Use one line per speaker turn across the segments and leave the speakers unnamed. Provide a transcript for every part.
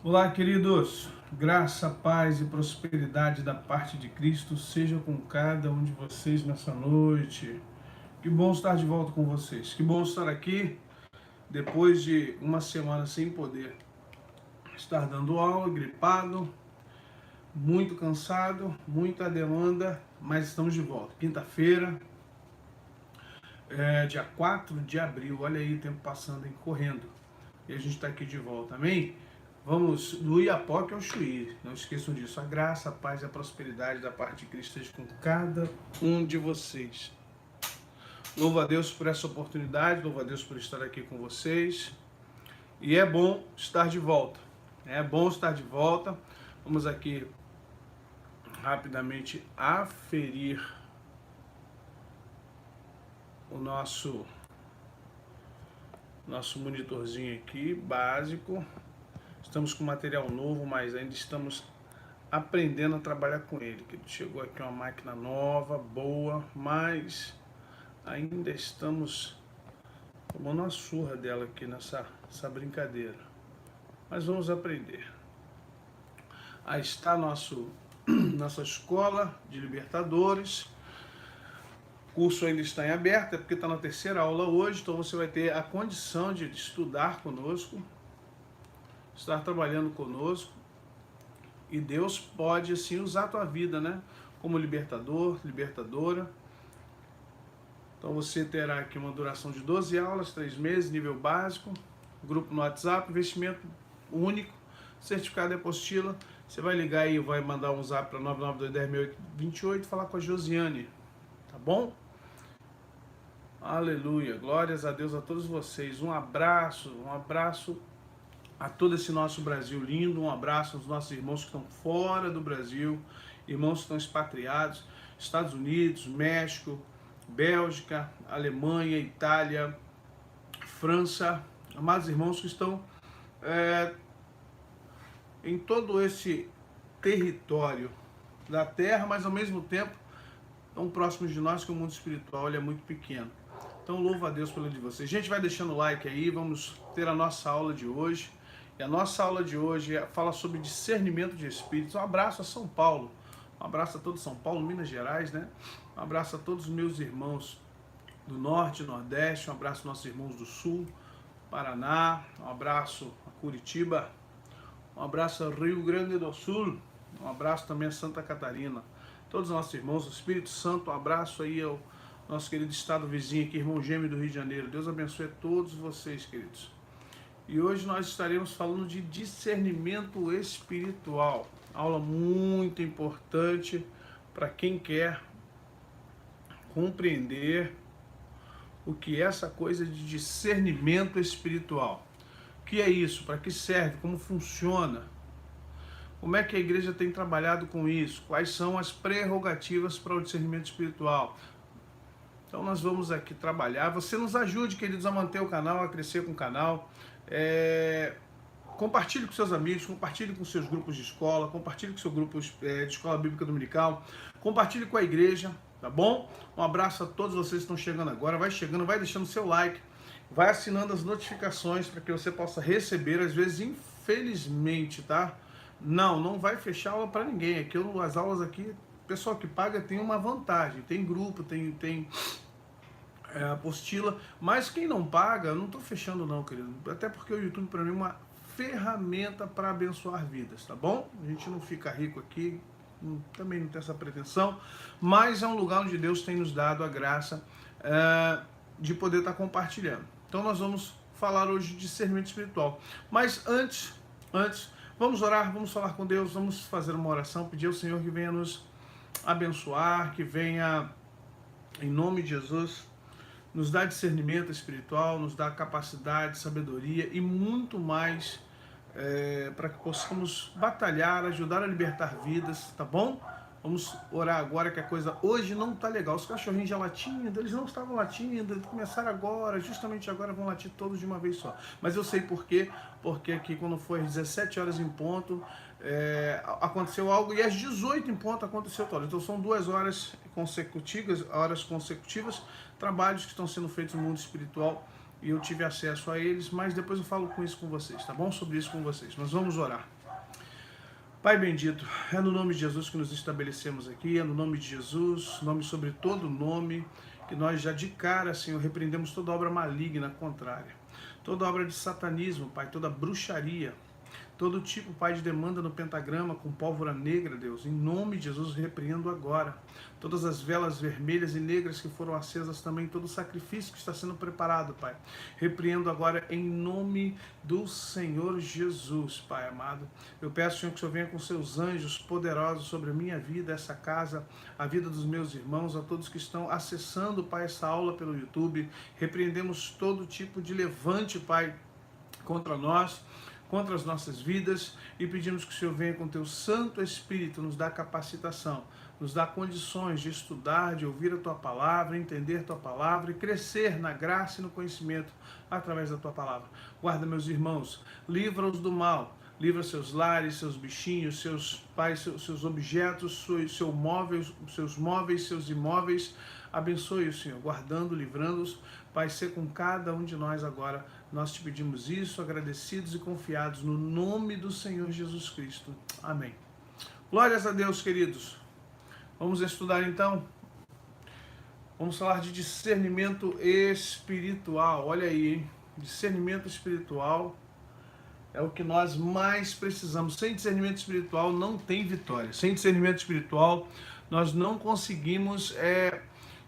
Olá, queridos. Graça, paz e prosperidade da parte de Cristo seja com cada um de vocês nessa noite. Que bom estar de volta com vocês. Que bom estar aqui depois de uma semana sem poder estar dando aula, gripado, muito cansado, muita demanda, mas estamos de volta. Quinta-feira, dia 4 de abril. Olha aí o tempo passando, hein, correndo. E a gente está aqui de volta, amém? Vamos do Iapoque ao Chuí. Não esqueçam disso. A graça, a paz e a prosperidade da parte de Cristo esteja com cada um de vocês. Louvo a Deus por essa oportunidade, louvo a Deus por estar aqui com vocês. E é bom estar de volta. É bom estar de volta. Vamos aqui rapidamente aferir o nosso monitorzinho aqui, básico. Estamos com material novo, mas ainda estamos aprendendo a trabalhar com ele. Chegou aqui uma máquina nova, boa, mas ainda estamos tomando uma surra dela aqui nessa brincadeira. Mas vamos aprender. Aí está nossa escola de libertadores. O curso ainda está em aberto, é porque está na terceira aula hoje, então você vai ter a condição de estudar conosco, estar trabalhando conosco, e Deus pode assim usar a tua vida, né? Como libertador, libertadora. Então você terá aqui uma duração de 12 aulas, 3 meses, nível básico, grupo no WhatsApp, investimento único, certificado de apostila. Você vai ligar aí, vai mandar um zap para 992106828 e falar com a Josiane, tá bom? Aleluia, glórias a Deus a todos vocês. Um abraço a todo esse nosso Brasil lindo, um abraço aos nossos irmãos que estão fora do Brasil, irmãos que estão expatriados, Estados Unidos, México, Bélgica, Alemanha, Itália, França, amados irmãos que estão em todo esse território da terra, mas ao mesmo tempo tão próximos de nós que o mundo espiritual ele é muito pequeno. Então louvo a Deus pelo de vocês. Gente, vai deixando o like aí, vamos ter a nossa aula de hoje. E a nossa aula de hoje fala sobre discernimento de espíritos. Um abraço a São Paulo, um abraço a todo São Paulo, Minas Gerais, né? Um abraço a todos os meus irmãos do Norte, Nordeste, um abraço aos nossos irmãos do Sul, Paraná, um abraço a Curitiba, um abraço ao Rio Grande do Sul, um abraço também a Santa Catarina. Todos os nossos irmãos, o Espírito Santo, um abraço aí ao nosso querido estado vizinho aqui, irmão gêmeo do Rio de Janeiro. Deus abençoe a todos vocês, queridos. E hoje nós estaremos falando de discernimento espiritual. Aula muito importante para quem quer compreender o que é essa coisa de discernimento espiritual. O que é isso? Para que serve? Como funciona? Como é que a igreja tem trabalhado com isso? Quais são as prerrogativas para o discernimento espiritual? Então nós vamos aqui trabalhar. Você nos ajude, queridos, a manter o canal, a crescer com o canal. Compartilhe com seus amigos, compartilhe com seus grupos de escola, compartilhe com seu grupo de escola bíblica dominical, compartilhe com a igreja, tá bom? Um abraço a todos vocês que estão chegando agora. Vai chegando, vai deixando seu like, vai assinando as notificações para que você possa receber. Às vezes, infelizmente, tá? Não vai fechar aula para ninguém. Aqui, as aulas aqui, o pessoal que paga tem uma vantagem, tem grupo, tem apostila, mas quem não paga, eu não estou fechando não, querido, até porque o YouTube para mim é uma ferramenta para abençoar vidas, tá bom? A gente não fica rico aqui, também não tem essa pretensão, mas é um lugar onde Deus tem nos dado a graça de poder estar compartilhando. Então nós vamos falar hoje de discernimento espiritual, mas antes, vamos orar, vamos falar com Deus, vamos fazer uma oração, pedir ao Senhor que venha nos abençoar, que venha, em nome de Jesus, nos dá discernimento espiritual, nos dá capacidade, sabedoria e muito mais para que possamos batalhar, ajudar a libertar vidas, tá bom? Vamos orar agora que a coisa hoje não tá legal. Os cachorrinhos já latindo, eles não estavam latindo, começaram agora, justamente agora vão latir todos de uma vez só. Mas eu sei por quê, porque aqui quando foi às 17 horas em ponto, aconteceu algo e às 18 em ponto aconteceu tudo. Então são 2 horas consecutivas, trabalhos que estão sendo feitos no mundo espiritual e eu tive acesso a eles, mas depois eu falo com isso com vocês, tá bom? Sobre isso com vocês. Nós vamos orar. Pai bendito, é no nome de Jesus que nos estabelecemos aqui, é no nome de Jesus, nome sobre todo nome, que nós já de cara, Senhor, repreendemos toda obra maligna contrária, toda obra de satanismo, Pai, toda bruxaria, todo tipo, Pai, de demanda no pentagrama com pólvora negra, Deus. Em nome de Jesus, repreendo agora. Todas as velas vermelhas e negras que foram acesas também, todo o sacrifício que está sendo preparado, Pai. Repreendo agora em nome do Senhor Jesus, Pai amado. Eu peço, Senhor, que o Senhor venha com seus anjos poderosos sobre a minha vida, essa casa, a vida dos meus irmãos, a todos que estão acessando, Pai, essa aula pelo YouTube. Repreendemos todo tipo de levante, Pai, contra nós, contra as nossas vidas, e pedimos que o Senhor venha com o teu Santo Espírito, nos dá capacitação, nos dá condições de estudar, de ouvir a tua palavra, entender a tua palavra e crescer na graça e no conhecimento através da tua palavra. Guarda meus irmãos, livra-os do mal, livra seus lares, seus bichinhos, seus pais, seus objetos, seus móveis, seus imóveis. Abençoe o Senhor, guardando, livrando-os. Pai, ser com cada um de nós agora. Nós te pedimos isso, agradecidos e confiados no nome do Senhor Jesus Cristo. Amém. Glórias a Deus, queridos. Vamos estudar então. Vamos falar de discernimento espiritual. Olha aí, hein? Discernimento espiritual é o que nós mais precisamos. Sem discernimento espiritual não tem vitória. Sem discernimento espiritual nós não conseguimos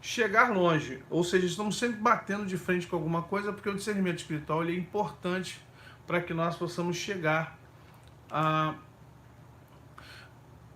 chegar longe. Ou seja, estamos sempre batendo de frente com alguma coisa, porque o discernimento espiritual ele é importante para que nós possamos chegar a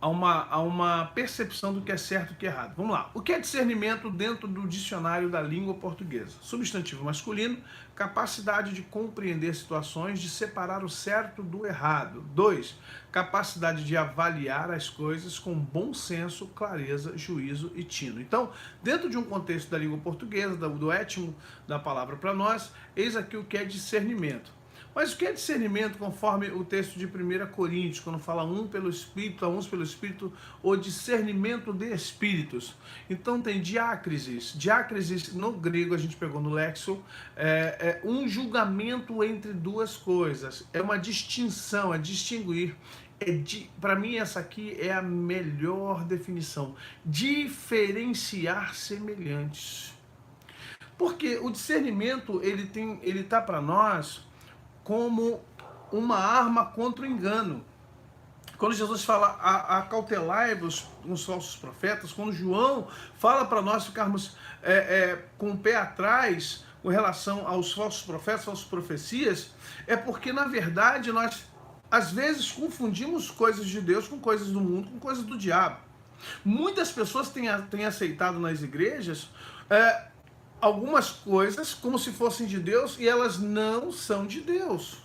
uma percepção do que é certo e o que é errado. Vamos lá. O que é discernimento dentro do dicionário da língua portuguesa? Substantivo masculino, capacidade de compreender situações, de separar o certo do errado. 2. Capacidade de avaliar as coisas com bom senso, clareza, juízo e tino. Então, dentro de um contexto da língua portuguesa, do étimo da palavra para nós, eis aqui o que é discernimento. Mas o que é discernimento conforme o texto de 1 Coríntios, quando fala uns pelo Espírito, o discernimento de espíritos? Então tem diácrisis. Diácrisis no grego, a gente pegou no Lexo, é um julgamento entre duas coisas. É uma distinção, é distinguir. Para mim essa aqui é a melhor definição. Diferenciar semelhantes. Porque o discernimento, ele tá para nós como uma arma contra o engano. Quando Jesus fala acautelai-vos os falsos profetas, quando João fala para nós ficarmos com o pé atrás com relação aos falsos profetas, falsas profecias, é porque na verdade nós às vezes confundimos coisas de Deus com coisas do mundo, com coisas do diabo. Muitas pessoas têm aceitado nas igrejas algumas coisas como se fossem de Deus e elas não são de Deus.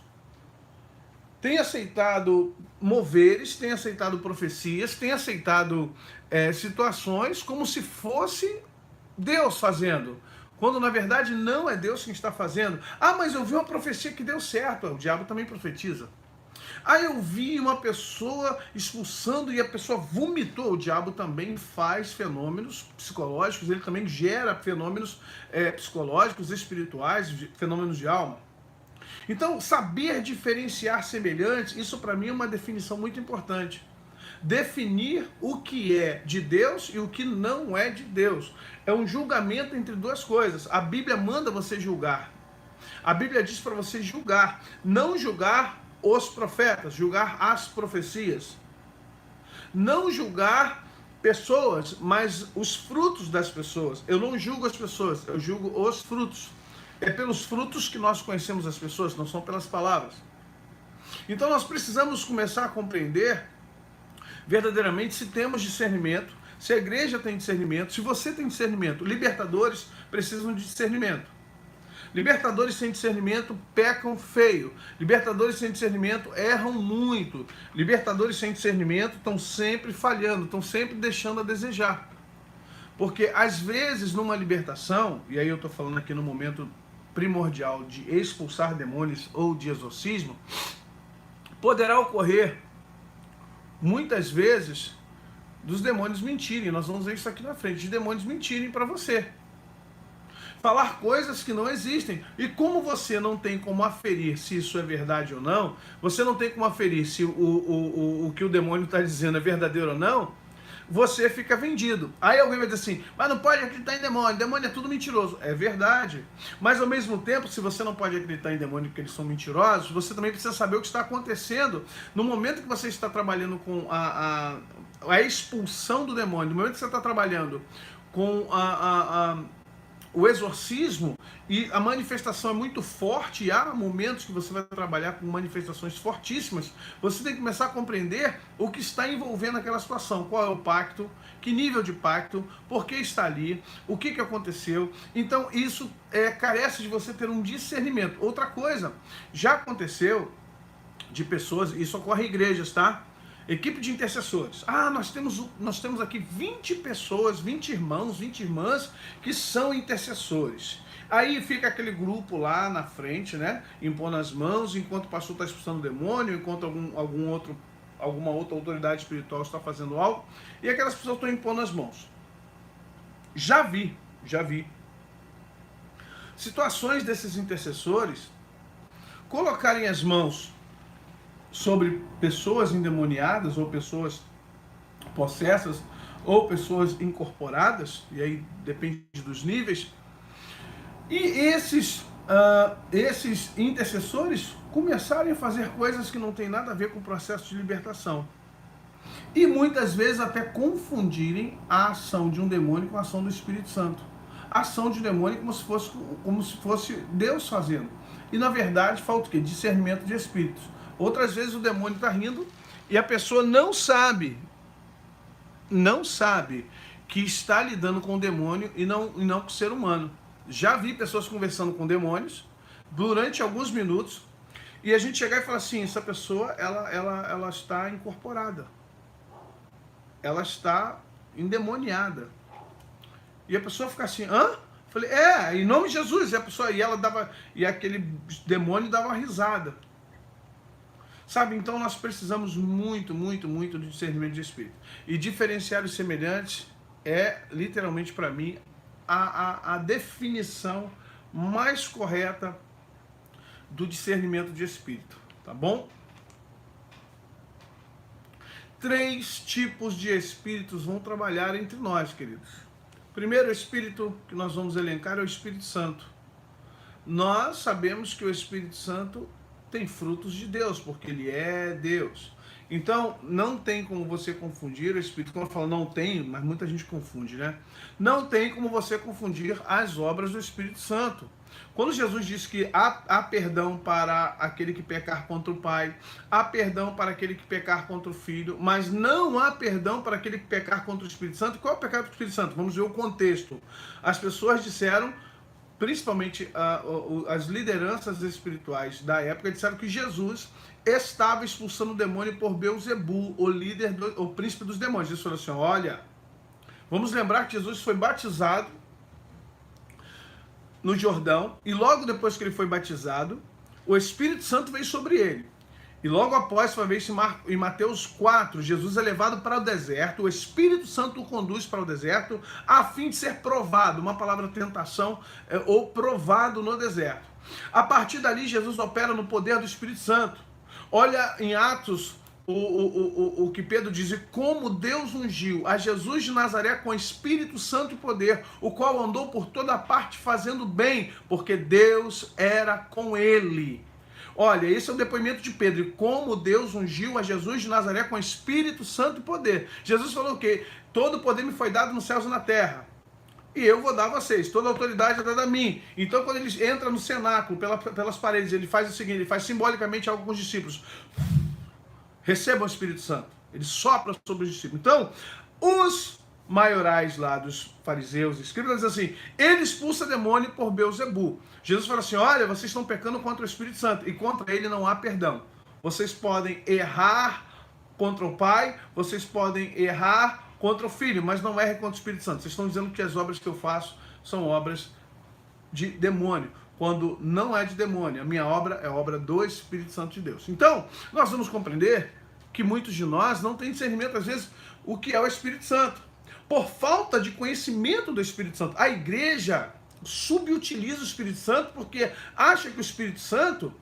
Tem aceitado moveres, tem aceitado profecias, tem aceitado situações como se fosse Deus fazendo, quando na verdade não é Deus quem está fazendo. Ah, mas eu vi uma profecia que deu certo. O diabo também profetiza. Ah, eu vi uma pessoa expulsando e a pessoa vomitou. O diabo também faz fenômenos psicológicos, ele também gera fenômenos psicológicos, espirituais, fenômenos de alma. Então, saber diferenciar semelhantes, isso para mim é uma definição muito importante. Definir o que é de Deus e o que não é de Deus. É um julgamento entre duas coisas. A Bíblia manda você julgar. A Bíblia diz para você julgar, não julgar os profetas, julgar as profecias. Não julgar pessoas, mas os frutos das pessoas. Eu não julgo as pessoas, eu julgo os frutos. É pelos frutos que nós conhecemos as pessoas, não são pelas palavras. Então nós precisamos começar a compreender verdadeiramente se temos discernimento, se a igreja tem discernimento, se você tem discernimento. Libertadores precisam de discernimento. Libertadores sem discernimento pecam feio. Libertadores sem discernimento erram muito. Libertadores sem discernimento estão sempre falhando, estão sempre deixando a desejar. Porque às vezes numa libertação, e aí eu estou falando aqui no momento primordial de expulsar demônios ou de exorcismo, poderá ocorrer muitas vezes dos demônios mentirem. Nós vamos ver isso aqui na frente, de demônios mentirem para você. falar coisas que não existem. E como você não tem como aferir se isso é verdade ou não, você não tem como aferir se o que o demônio está dizendo é verdadeiro ou não, você fica vendido. Aí alguém vai dizer assim, mas não pode acreditar em demônio, demônio é tudo mentiroso. É verdade. Mas ao mesmo tempo, se você não pode acreditar em demônio porque eles são mentirosos, você também precisa saber o que está acontecendo no momento que você está trabalhando com a expulsão do demônio, no momento que você está trabalhando com o exorcismo, e a manifestação é muito forte, e há momentos que você vai trabalhar com manifestações fortíssimas, você tem que começar a compreender o que está envolvendo aquela situação, qual é o pacto, que nível de pacto, por que está ali, o que aconteceu. Então isso carece de você ter um discernimento. Outra coisa, já aconteceu de pessoas, isso ocorre em igrejas, tá? Equipe de intercessores. Nós temos aqui 20 pessoas, 20 irmãos, 20 irmãs que são intercessores. Aí fica aquele grupo lá na frente, né? Impondo as mãos, enquanto o pastor está expulsando o demônio, enquanto alguma outra autoridade espiritual está fazendo algo, e aquelas pessoas estão impondo as mãos. Já vi situações desses intercessores colocarem as mãos sobre pessoas endemoniadas, ou pessoas possessas, ou pessoas incorporadas, e aí depende dos níveis, e esses intercessores começarem a fazer coisas que não tem nada a ver com o processo de libertação. E muitas vezes até confundirem a ação de um demônio com a ação do Espírito Santo. A ação de um demônio como se fosse Deus fazendo. E na verdade falta o quê? Discernimento de espíritos. Outras vezes o demônio está rindo e a pessoa não sabe que está lidando com o demônio e não com o ser humano. Já vi pessoas conversando com demônios durante alguns minutos e a gente chegar e falar assim, essa pessoa ela está incorporada, ela está endemoniada. E a pessoa fica assim, hã? Falei, em nome de Jesus. E aquele demônio dava uma risada. Sabe, então nós precisamos muito do discernimento de espírito. E diferenciar os semelhantes é, literalmente para mim, a definição mais correta do discernimento de espírito. Tá bom? 3 tipos de espíritos vão trabalhar entre nós, queridos. Primeiro espírito que nós vamos elencar é o Espírito Santo. Nós sabemos que o Espírito Santo tem frutos de Deus, porque ele é Deus. Então, não tem como você confundir o Espírito, como eu falo, não tem, mas muita gente confunde, né? Não tem como você confundir as obras do Espírito Santo. Quando Jesus disse que há perdão para aquele que pecar contra o Pai, há perdão para aquele que pecar contra o Filho, mas não há perdão para aquele que pecar contra o Espírito Santo. Qual é o pecado do Espírito Santo? Vamos ver o contexto. As pessoas disseram, principalmente as lideranças espirituais da época, disseram que Jesus estava expulsando o demônio por Beelzebu, o príncipe dos demônios. Eles falaram assim, olha, vamos lembrar que Jesus foi batizado no Jordão, e logo depois que ele foi batizado, o Espírito Santo veio sobre ele. E logo após, uma vez em Mateus 4, Jesus é levado para o deserto, o Espírito Santo o conduz para o deserto, a fim de ser provado, uma palavra tentação, ou provado no deserto. A partir dali, Jesus opera no poder do Espírito Santo. Olha em Atos, o que Pedro diz, e como Deus ungiu a Jesus de Nazaré com Espírito Santo e poder, o qual andou por toda parte fazendo bem, porque Deus era com ele. Olha, esse é o depoimento de Pedro, e como Deus ungiu a Jesus de Nazaré com Espírito Santo e poder. Jesus falou o quê? Todo o poder me foi dado nos céus e na terra, e eu vou dar a vocês, toda a autoridade é dada a mim. Então quando ele entra no cenáculo, pelas paredes, ele faz o seguinte, ele faz simbolicamente algo com os discípulos. Recebam o Espírito Santo. Ele sopra sobre os discípulos. Então, os maiorais lá dos fariseus, escribas, dizem assim, ele expulsa demônio por Beelzebu. Jesus fala assim, olha, vocês estão pecando contra o Espírito Santo, e contra ele não há perdão. Vocês podem errar contra o Pai, vocês podem errar contra o Filho, mas não errem contra o Espírito Santo. Vocês estão dizendo que as obras que eu faço são obras de demônio, quando não é de demônio. A minha obra é obra do Espírito Santo de Deus. Então, nós vamos compreender que muitos de nós não têm discernimento, às vezes, o que é o Espírito Santo, por falta de conhecimento do Espírito Santo. A igreja, subutiliza o Espírito Santo porque acha que o Espírito Santo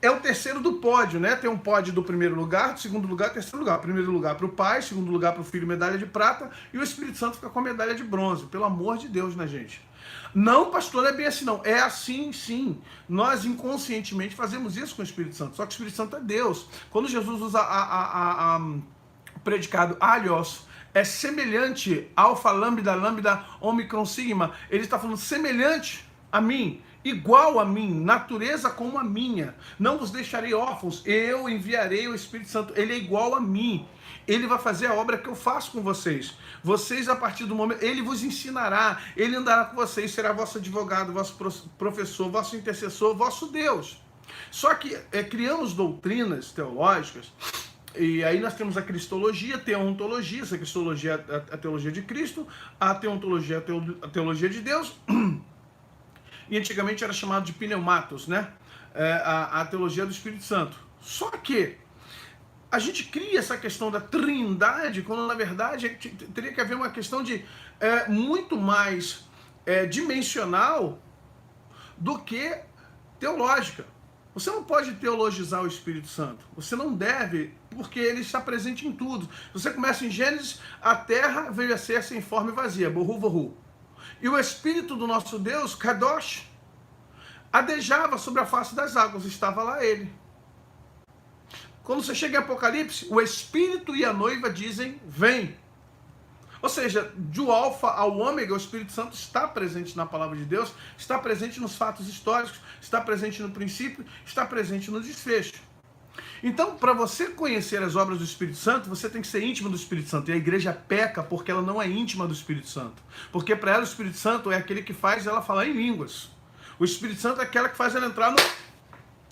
é o terceiro do pódio, né? Tem um pódio do primeiro lugar, do segundo lugar, terceiro lugar. Primeiro lugar para o pai, segundo lugar para o filho, medalha de prata, e o Espírito Santo fica com a medalha de bronze. Pelo amor de Deus, né, gente? Não, pastor, não é bem assim, não. É assim, sim. Nós inconscientemente fazemos isso com o Espírito Santo. Só que o Espírito Santo é Deus. Quando Jesus usa o predicado alios, é semelhante, alfa, lambda, ômicron, sigma. Ele está falando semelhante a mim, igual a mim, natureza como a minha. Não vos deixarei órfãos, eu enviarei o Espírito Santo. Ele é igual a mim. Ele vai fazer a obra que eu faço com vocês. Vocês, a partir do momento, ele vos ensinará, ele andará com vocês, será vosso advogado, vosso professor, vosso intercessor, vosso Deus. Só que criamos doutrinas teológicas, e aí nós temos a cristologia, a teontologia, essa cristologia é a teologia de Cristo, a teontologia é a teologia de Deus, e antigamente era chamado de pneumatos, né? A teologia do Espírito Santo. Só que a gente cria essa questão da trindade, quando na verdade teria que haver uma questão de muito mais dimensional do que teológica. Você não pode teologizar o Espírito Santo. Você não deve, porque ele está presente em tudo. Você começa em Gênesis, a terra veio a ser sem forma e vazia, borru, borru. E o Espírito do nosso Deus, Kadosh, adejava sobre a face das águas, estava lá ele. Quando você chega em Apocalipse, o Espírito e a noiva dizem, vem. Ou seja, do alfa ao ômega, o Espírito Santo está presente na palavra de Deus, está presente nos fatos históricos, está presente no princípio, está presente no desfecho. Então, para você conhecer as obras do Espírito Santo, você tem que ser íntimo do Espírito Santo. E a igreja peca porque ela não é íntima do Espírito Santo. Porque para ela o Espírito Santo é aquele que faz ela falar em línguas. O Espírito Santo é aquela que faz ela entrar no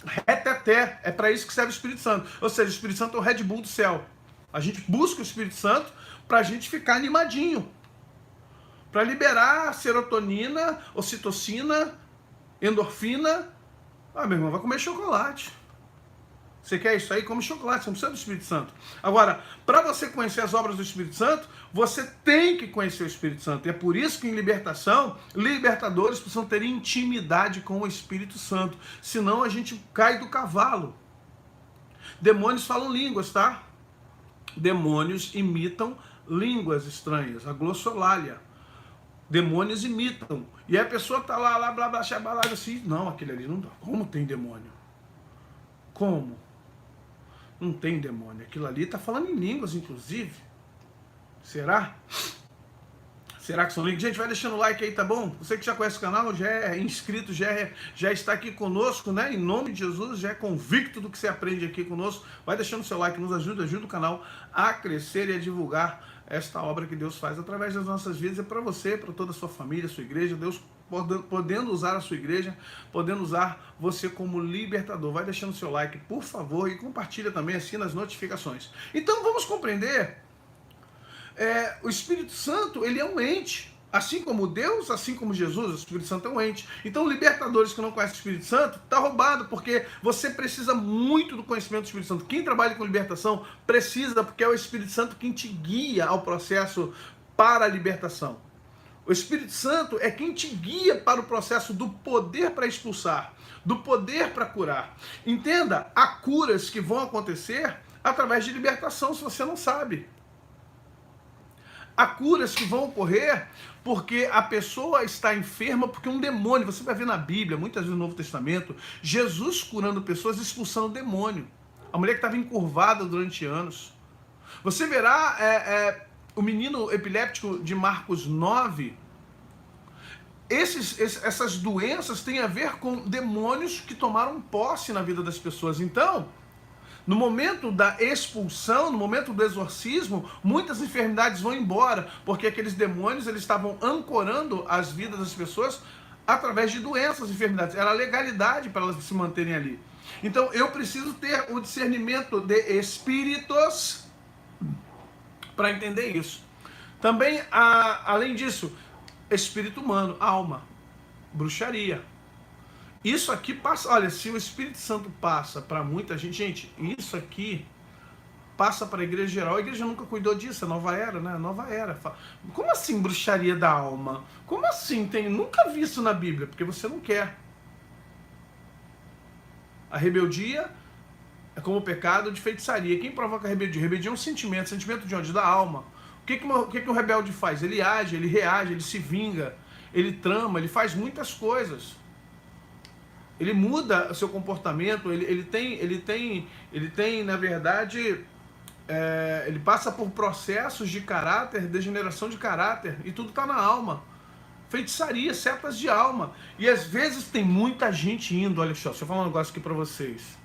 reteté. É para isso que serve o Espírito Santo. Ou seja, o Espírito Santo é o Red Bull do céu. A gente busca o Espírito Santo para a gente ficar animadinho. Para liberar serotonina, ocitocina, endorfina. Ah, meu irmão, vai comer chocolate. Você quer isso aí? Come chocolate, você não precisa do Espírito Santo. Agora, para você conhecer as obras do Espírito Santo, você tem que conhecer o Espírito Santo. E é por isso que em libertação, libertadores precisam ter intimidade com o Espírito Santo. Senão a gente cai do cavalo. Demônios falam línguas, tá? Demônios imitam línguas estranhas, a glossolalia. Demônios imitam. E aí a pessoa tá lá, blá, blá, xabalada, assim, não, aquele ali não dá. Como tem demônio? Como? Não tem demônio. Aquilo ali está falando em línguas, inclusive. Será? Será que são línguas? Gente, vai deixando o like aí, tá bom? Você que já conhece o canal, já é inscrito, já está aqui conosco, né? Em nome de Jesus, já é convicto do que você aprende aqui conosco. Vai deixando o seu like, nos ajuda o canal a crescer e a divulgar esta obra que Deus faz através das nossas vidas. É para você, para toda a sua família, sua igreja. Deus podendo usar a sua igreja, podendo usar você como libertador. Vai deixando seu like, por favor, e compartilha também, assina as notificações. Então vamos compreender, o Espírito Santo, ele é um ente, assim como Deus, assim como Jesus, o Espírito Santo é um ente. Então libertadores que não conhecem o Espírito Santo, tá roubado, porque você precisa muito do conhecimento do Espírito Santo. Quem trabalha com libertação precisa, porque é o Espírito Santo quem te guia ao processo para a libertação. O Espírito Santo é quem te guia para o processo do poder para expulsar, do poder para curar. Entenda, há curas que vão acontecer através de libertação, se você não sabe. Há curas que vão ocorrer porque a pessoa está enferma, porque um demônio, você vai ver na Bíblia, muitas vezes no Novo Testamento, Jesus curando pessoas, expulsando o demônio. A mulher que estava encurvada durante anos. Você verá o menino epiléptico de Marcos 9, essas doenças têm a ver com demônios que tomaram posse na vida das pessoas. Então, no momento da expulsão, no momento do exorcismo, muitas enfermidades vão embora, porque aqueles demônios eles estavam ancorando as vidas das pessoas através de doenças, enfermidades. Era legalidade para elas se manterem ali. Então, eu preciso ter o discernimento de espíritos para entender isso. Também, além disso, espírito humano, alma, bruxaria. Isso aqui passa, olha, se o Espírito Santo passa para muita gente, isso aqui passa para a igreja geral. A igreja nunca cuidou disso, é nova era, né? Nova era. Como assim bruxaria da alma? Como assim? Nunca vi isso na Bíblia, porque você não quer. A rebeldia é como o pecado de feitiçaria. Quem provoca a rebeldia? Rebeldia é um sentimento. Sentimento de onde? Da alma. O que o rebelde faz? Ele age, ele reage, ele se vinga, ele trama, ele faz muitas coisas. Ele muda o seu comportamento, ele tem, na verdade, ele passa por processos de caráter, degeneração de caráter, e tudo está na alma. Feitiçaria, setas de alma. E às vezes tem muita gente indo, olha só, deixa eu falar um negócio aqui para vocês.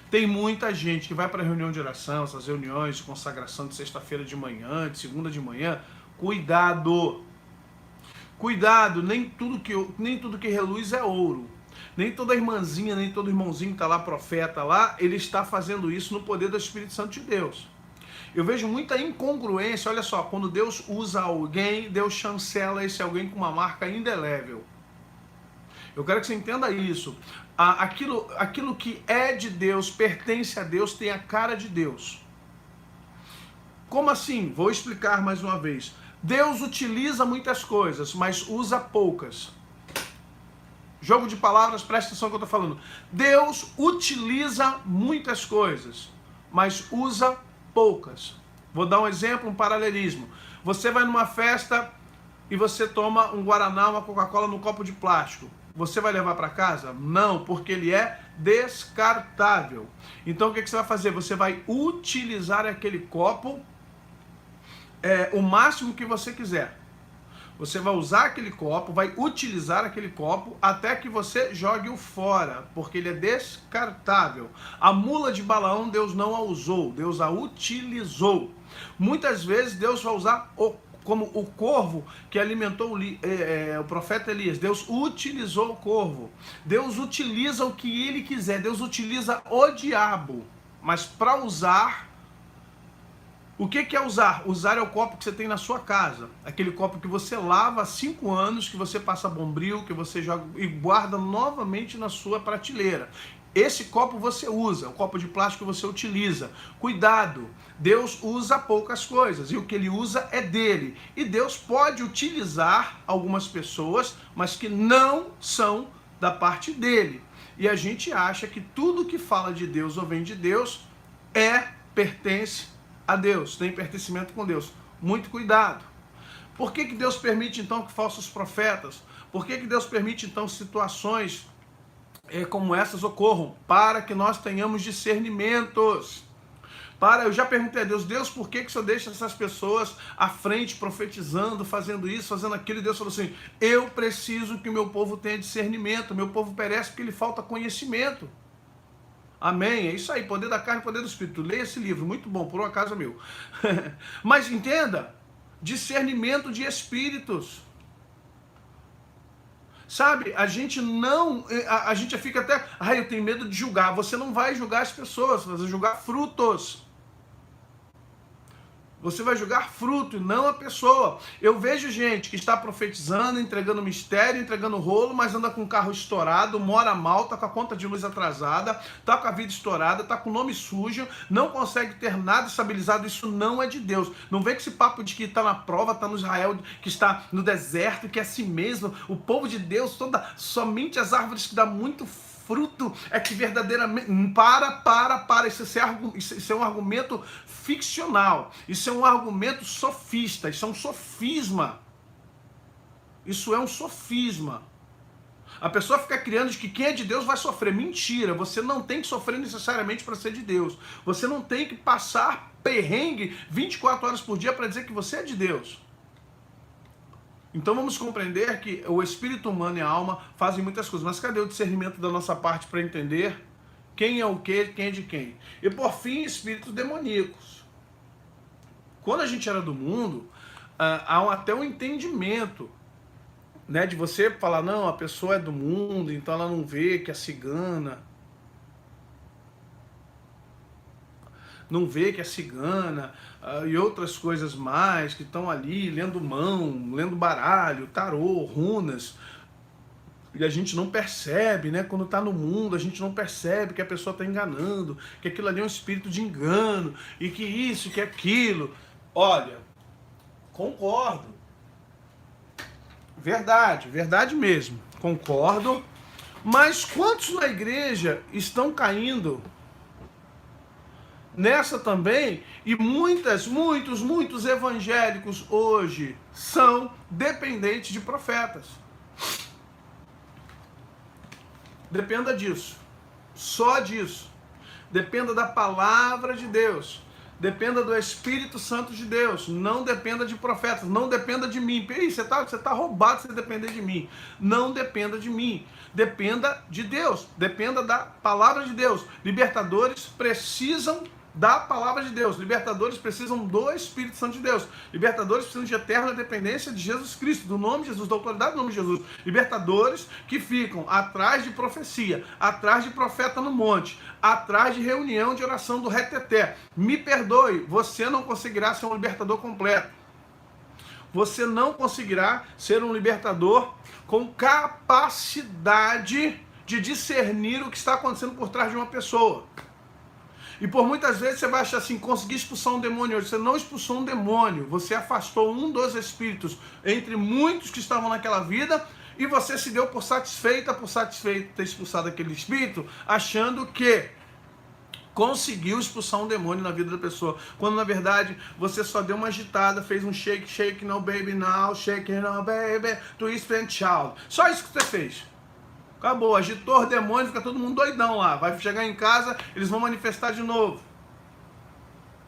Tem muita gente que vai para a reunião de oração, essas reuniões de consagração de sexta-feira de manhã, de segunda de manhã. Cuidado! Cuidado, nem tudo que reluz é ouro. Nem toda irmãzinha, nem todo irmãozinho que está lá, profeta lá, ele está fazendo isso no poder do Espírito Santo de Deus. Eu vejo muita incongruência, olha só, quando Deus usa alguém, Deus chancela esse alguém com uma marca indelével. Eu quero que você entenda isso. Aquilo que é de Deus, pertence a Deus, tem a cara de Deus. Como assim? Vou explicar mais uma vez. Deus utiliza muitas coisas, mas usa poucas. Jogo de palavras, presta atenção no que eu estou falando. Deus utiliza muitas coisas, mas usa poucas. Vou dar um exemplo, um paralelismo. Você vai numa festa e você toma um Guaraná, uma Coca-Cola num copo de plástico. Você vai levar para casa? Não, porque ele é descartável. Então o que você vai fazer? Você vai utilizar aquele copo o máximo que você quiser. Você vai usar aquele copo, vai utilizar aquele copo até que você jogue-o fora, porque ele é descartável. A mula de Balaão, Deus não a usou, Deus a utilizou. Muitas vezes Deus vai usar como o corvo que alimentou o profeta Elias. Deus utilizou o corvo. Deus utiliza o que ele quiser. Deus utiliza o diabo. Mas para usar... O que é usar? Usar é o copo que você tem na sua casa. Aquele copo que você lava há 5 anos, que você passa bombril, que você joga e guarda novamente na sua prateleira. Esse copo você usa, o copo de plástico você utiliza. Cuidado, Deus usa poucas coisas e o que ele usa é dele. E Deus pode utilizar algumas pessoas, mas que não são da parte dele. E a gente acha que tudo que fala de Deus ou vem de Deus pertence a Deus, tem pertencimento com Deus. Muito cuidado. Por que Deus permite então que falsos profetas? Por que Deus permite então situações como essas ocorram? Para que nós tenhamos discernimentos. Eu já perguntei a Deus, por que o Senhor deixa essas pessoas à frente, profetizando, fazendo isso, fazendo aquilo? E Deus falou assim, eu preciso que o meu povo tenha discernimento, meu povo perece porque lhe falta conhecimento. Amém, é isso aí, poder da carne, poder do espírito. Leia esse livro, muito bom, por um acaso é meu. Mas entenda, discernimento de espíritos. Sabe, a gente fica até, eu tenho medo de julgar. Você não vai julgar as pessoas, você vai julgar frutos. Você vai julgar fruto e não a pessoa. Eu vejo gente que está profetizando, entregando mistério, entregando rolo, mas anda com o carro estourado, mora mal, está com a conta de luz atrasada, está com a vida estourada, está com o nome sujo, não consegue ter nada estabilizado. Isso não é de Deus. Não vem com esse papo de que está na prova, está no Israel, que está no deserto, que é assim mesmo. O povo de Deus, somente as árvores que dão muito fruto é que verdadeiramente... Para. Isso é um argumento ficcional. Isso é um argumento sofista. Isso é um sofisma. Isso é um sofisma. A pessoa fica criando de que quem é de Deus vai sofrer. Mentira. Você não tem que sofrer necessariamente para ser de Deus. Você não tem que passar perrengue 24 horas por dia para dizer que você é de Deus. Então vamos compreender que o espírito humano e a alma fazem muitas coisas. Mas cadê o discernimento da nossa parte para entender quem é o quê, quem é de quem? E por fim, espíritos demoníacos. Quando a gente era do mundo, há até um entendimento, né, de você falar, não, a pessoa é do mundo, então ela não vê que é cigana. Não vê que é cigana e outras coisas mais que estão ali lendo mão, lendo baralho, tarô, runas. E a gente não percebe, né? Quando está no mundo, a gente não percebe que a pessoa está enganando, que aquilo ali é um espírito de engano, e que isso, que aquilo. Olha, concordo. Verdade, verdade mesmo. Concordo. Mas quantos na igreja estão caindo nessa também? E muitos evangélicos hoje são dependentes de profetas. Dependa disso. Só disso. Dependa da palavra de Deus. Dependa do Espírito Santo de Deus. Não dependa de profetas. Não dependa de mim. Ei, você tá roubado se depender de mim. Não dependa de mim. Dependa de Deus. Dependa da palavra de Deus. Libertadores precisam da palavra de Deus. Libertadores precisam do Espírito Santo de Deus. Libertadores precisam de eterna dependência de Jesus Cristo, do nome de Jesus, da autoridade do nome de Jesus. Libertadores que ficam atrás de profecia, atrás de profeta no monte, atrás de reunião de oração do reteté. Me perdoe, você não conseguirá ser um libertador completo. Você não conseguirá ser um libertador com capacidade de discernir o que está acontecendo por trás de uma pessoa. E por muitas vezes você vai achar assim, consegui expulsar um demônio hoje. Você não expulsou um demônio, você afastou um dos espíritos entre muitos que estavam naquela vida e você se deu por satisfeito ter expulsado aquele espírito, achando que conseguiu expulsar um demônio na vida da pessoa. Quando na verdade você só deu uma agitada, fez um shake, shake no baby now, shake no baby, twist and shout. Só isso que você fez. Acabou, agitou o demônio, fica todo mundo doidão lá. Vai chegar em casa, eles vão manifestar de novo.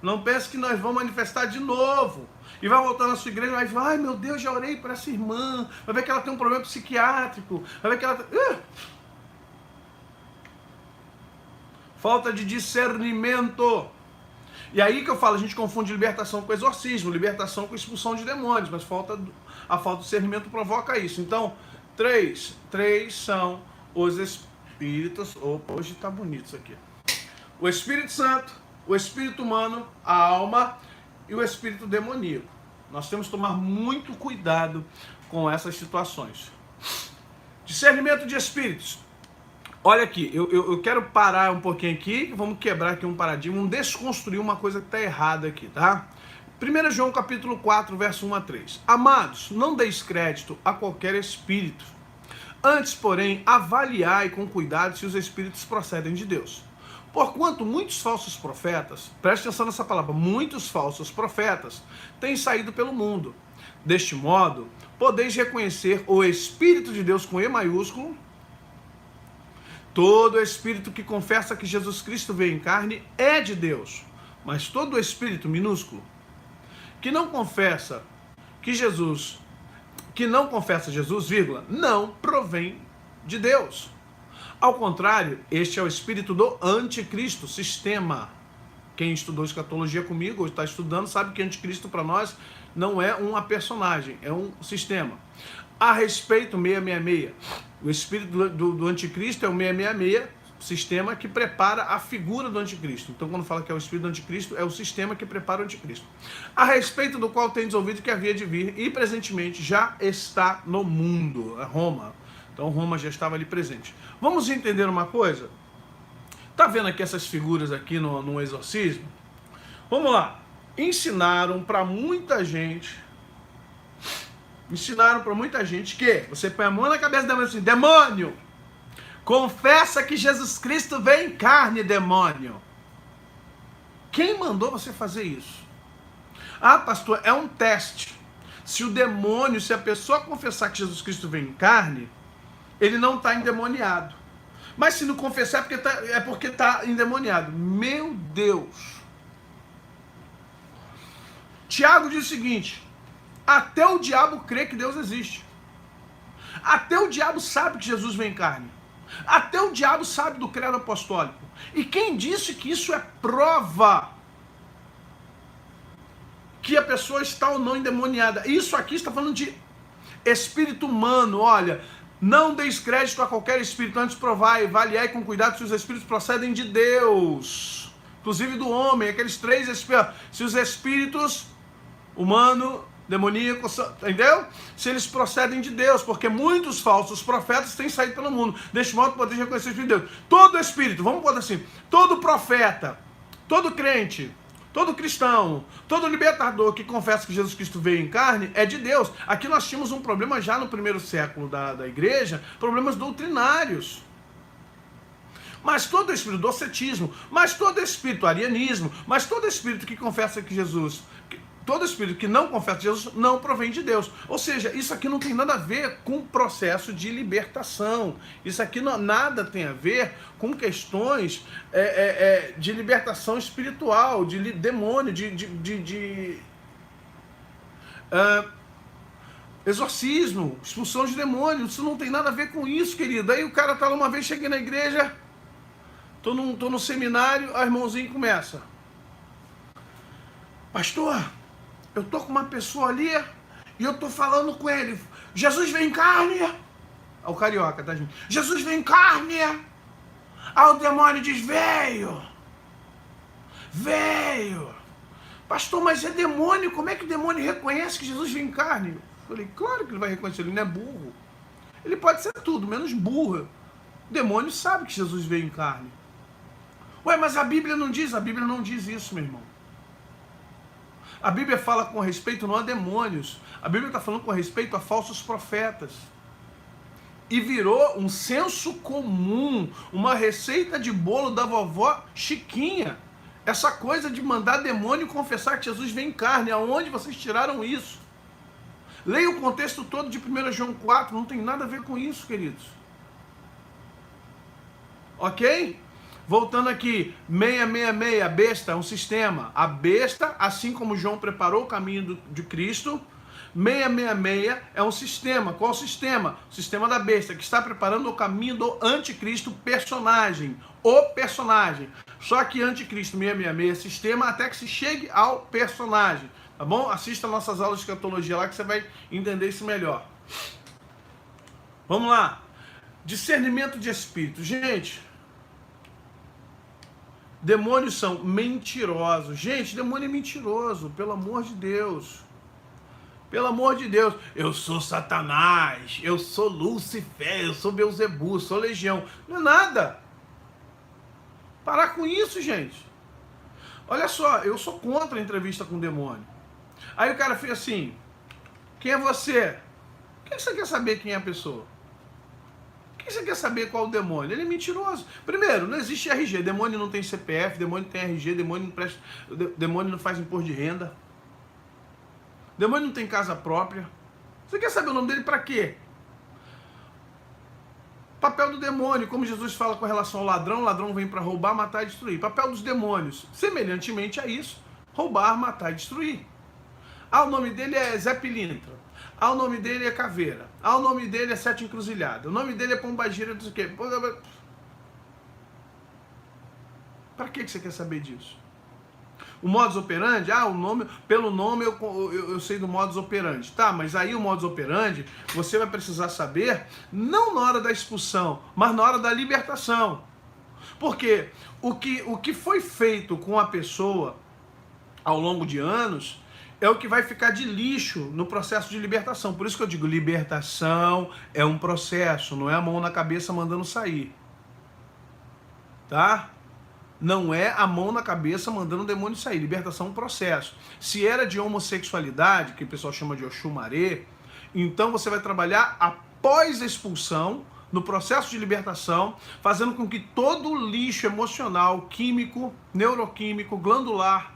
Não pense que nós vamos manifestar de novo. E vai voltar na sua igreja e vai falar, ai meu Deus, já orei para essa irmã. Vai ver que ela tem um problema psiquiátrico. Vai ver que ela... Falta de discernimento. E aí que eu falo, a gente confunde libertação com exorcismo, libertação com expulsão de demônios, mas a falta de discernimento provoca isso. Então, três são os espíritos. Opa, hoje tá bonito isso aqui. O Espírito Santo, o espírito humano, a alma e o espírito demoníaco. Nós temos que tomar muito cuidado com essas situações. Discernimento de espíritos. Olha aqui, eu quero parar um pouquinho aqui, vamos quebrar aqui um paradigma, vamos desconstruir uma coisa que está errada aqui, tá? 1 João capítulo 4, verso 1 a 3. Amados, não deis crédito a qualquer espírito. Antes, porém, avaliai com cuidado se os espíritos procedem de Deus. Porquanto muitos falsos profetas, preste atenção nessa palavra, muitos falsos profetas têm saído pelo mundo. Deste modo, podeis reconhecer o Espírito de Deus com E maiúsculo. Todo espírito que confessa que Jesus Cristo veio em carne é de Deus. Mas todo espírito minúsculo que não confessa Jesus, vírgula, não provém de Deus. Ao contrário, este é o espírito do anticristo, sistema. Quem estudou escatologia comigo, ou está estudando, sabe que anticristo para nós não é uma personagem, é um sistema. A respeito, 666, o espírito do anticristo é o 666, sistema que prepara a figura do anticristo. Então, quando fala que é o espírito do anticristo, é o sistema que prepara o anticristo. A respeito do qual tendes ouvido que havia de vir e presentemente já está no mundo, é Roma. Então, Roma já estava ali presente. Vamos entender uma coisa? Tá vendo aqui essas figuras aqui no exorcismo? Vamos lá. Ensinaram para muita gente que você põe a mão na cabeça do demônio assim, demônio, confessa que Jesus Cristo veio em carne, demônio. Quem mandou você fazer isso? Ah, pastor, é um teste. Se a pessoa confessar que Jesus Cristo veio em carne, ele não está endemoniado. Mas se não confessar é porque está endemoniado. Meu Deus. Tiago diz o seguinte, até o diabo crê que Deus existe. Até o diabo sabe que Jesus vem em carne. Até o diabo sabe do credo apostólico. E quem disse que isso é prova que a pessoa está ou não endemoniada? Isso aqui está falando de espírito humano. Olha, não deis crédito a qualquer espírito, antes provai, avaliai com cuidado se os espíritos procedem de Deus. Inclusive do homem, aqueles 3 espíritos. Se os espíritos humano, demoníaco, entendeu? Se eles procedem de Deus, porque muitos falsos profetas têm saído pelo mundo. Deste modo, poder reconhecer o Espírito de Deus. Todo espírito, vamos botar assim, todo profeta, todo crente, todo cristão, todo libertador que confessa que Jesus Cristo veio em carne é de Deus. Aqui nós tínhamos um problema já no primeiro século da igreja, problemas doutrinários. Mas todo espírito docetismo, mas todo espírito arianismo, mas todo espírito que confessa que Jesus, todo espírito que não confessa Jesus não provém de Deus. Ou seja, isso aqui não tem nada a ver com o processo de libertação. Isso aqui nada tem a ver com questões de libertação espiritual, de demônio, exorcismo, expulsão de demônios. Isso não tem nada a ver com isso, querido. Aí o cara tá lá, uma vez, cheguei na igreja, tô no seminário, a irmãozinha começa: pastor, eu tô com uma pessoa ali e eu tô falando com ele, Jesus vem em carne. O carioca, tá, gente? Jesus vem em carne. Aí o demônio diz: veio. Pastor, mas é demônio, como é que o demônio reconhece que Jesus vem em carne? Eu falei: claro que ele vai reconhecer, ele não é burro. Ele pode ser tudo, menos burro. O demônio sabe que Jesus veio em carne. Ué, mas a Bíblia não diz? A Bíblia não diz isso, meu irmão. A Bíblia fala com respeito não a demônios. A Bíblia está falando com respeito a falsos profetas. E virou um senso comum, uma receita de bolo da vovó Chiquinha. Essa coisa de mandar demônio confessar que Jesus vem em carne. Aonde vocês tiraram isso? Leia o contexto todo de 1 João 4. Não tem nada a ver com isso, queridos. Ok? Voltando aqui, 666, a besta é um sistema. A besta, assim como João preparou o caminho de Cristo, 666 é um sistema. Qual sistema? O sistema da besta, que está preparando o caminho do anticristo personagem. O personagem. Só que anticristo 666 é sistema até que se chegue ao personagem. Tá bom? Assista nossas aulas de escatologia lá que você vai entender isso melhor. Vamos lá. Discernimento de espírito. Gente, demônios são mentirosos. Gente, demônio é mentiroso, pelo amor de Deus. Pelo amor de Deus. Eu sou Satanás, eu sou Lúcifer, eu sou Beelzebu, sou Legião. Não é nada. Parar com isso, gente. Olha só, eu sou contra a entrevista com o demônio. Aí o cara fez assim: quem é você? Por que você quer saber quem é a pessoa? Por que você quer saber qual é o demônio? Ele é mentiroso. Primeiro, não existe RG. Demônio não tem CPF, demônio não tem RG, demônio não presta, demônio não faz imposto de renda. Demônio não tem casa própria. Você quer saber o nome dele para quê? Papel do demônio, como Jesus fala com relação ao ladrão, o ladrão vem para roubar, matar e destruir. Papel dos demônios, semelhantemente a isso, roubar, matar e destruir. Ah, o nome dele é Zé Pilintra. Ah, o nome dele é Caveira. Ah, o nome dele é Sete Encruzilhada. O nome dele é Pombagira, não sei o quê. Para que você quer saber disso? O modus operandi, o nome, pelo nome eu sei do modus operandi. Tá, mas aí o modus operandi você vai precisar saber, não na hora da expulsão, mas na hora da libertação. Porque o que foi feito com a pessoa ao longo de anos é o que vai ficar de lixo no processo de libertação. Por isso que eu digo, libertação é um processo, não é a mão na cabeça mandando sair. Tá? Não é a mão na cabeça mandando o demônio sair. Libertação é um processo. Se era de homossexualidade, que o pessoal chama de Oxumaré, então você vai trabalhar após a expulsão, no processo de libertação, fazendo com que todo o lixo emocional, químico, neuroquímico, glandular,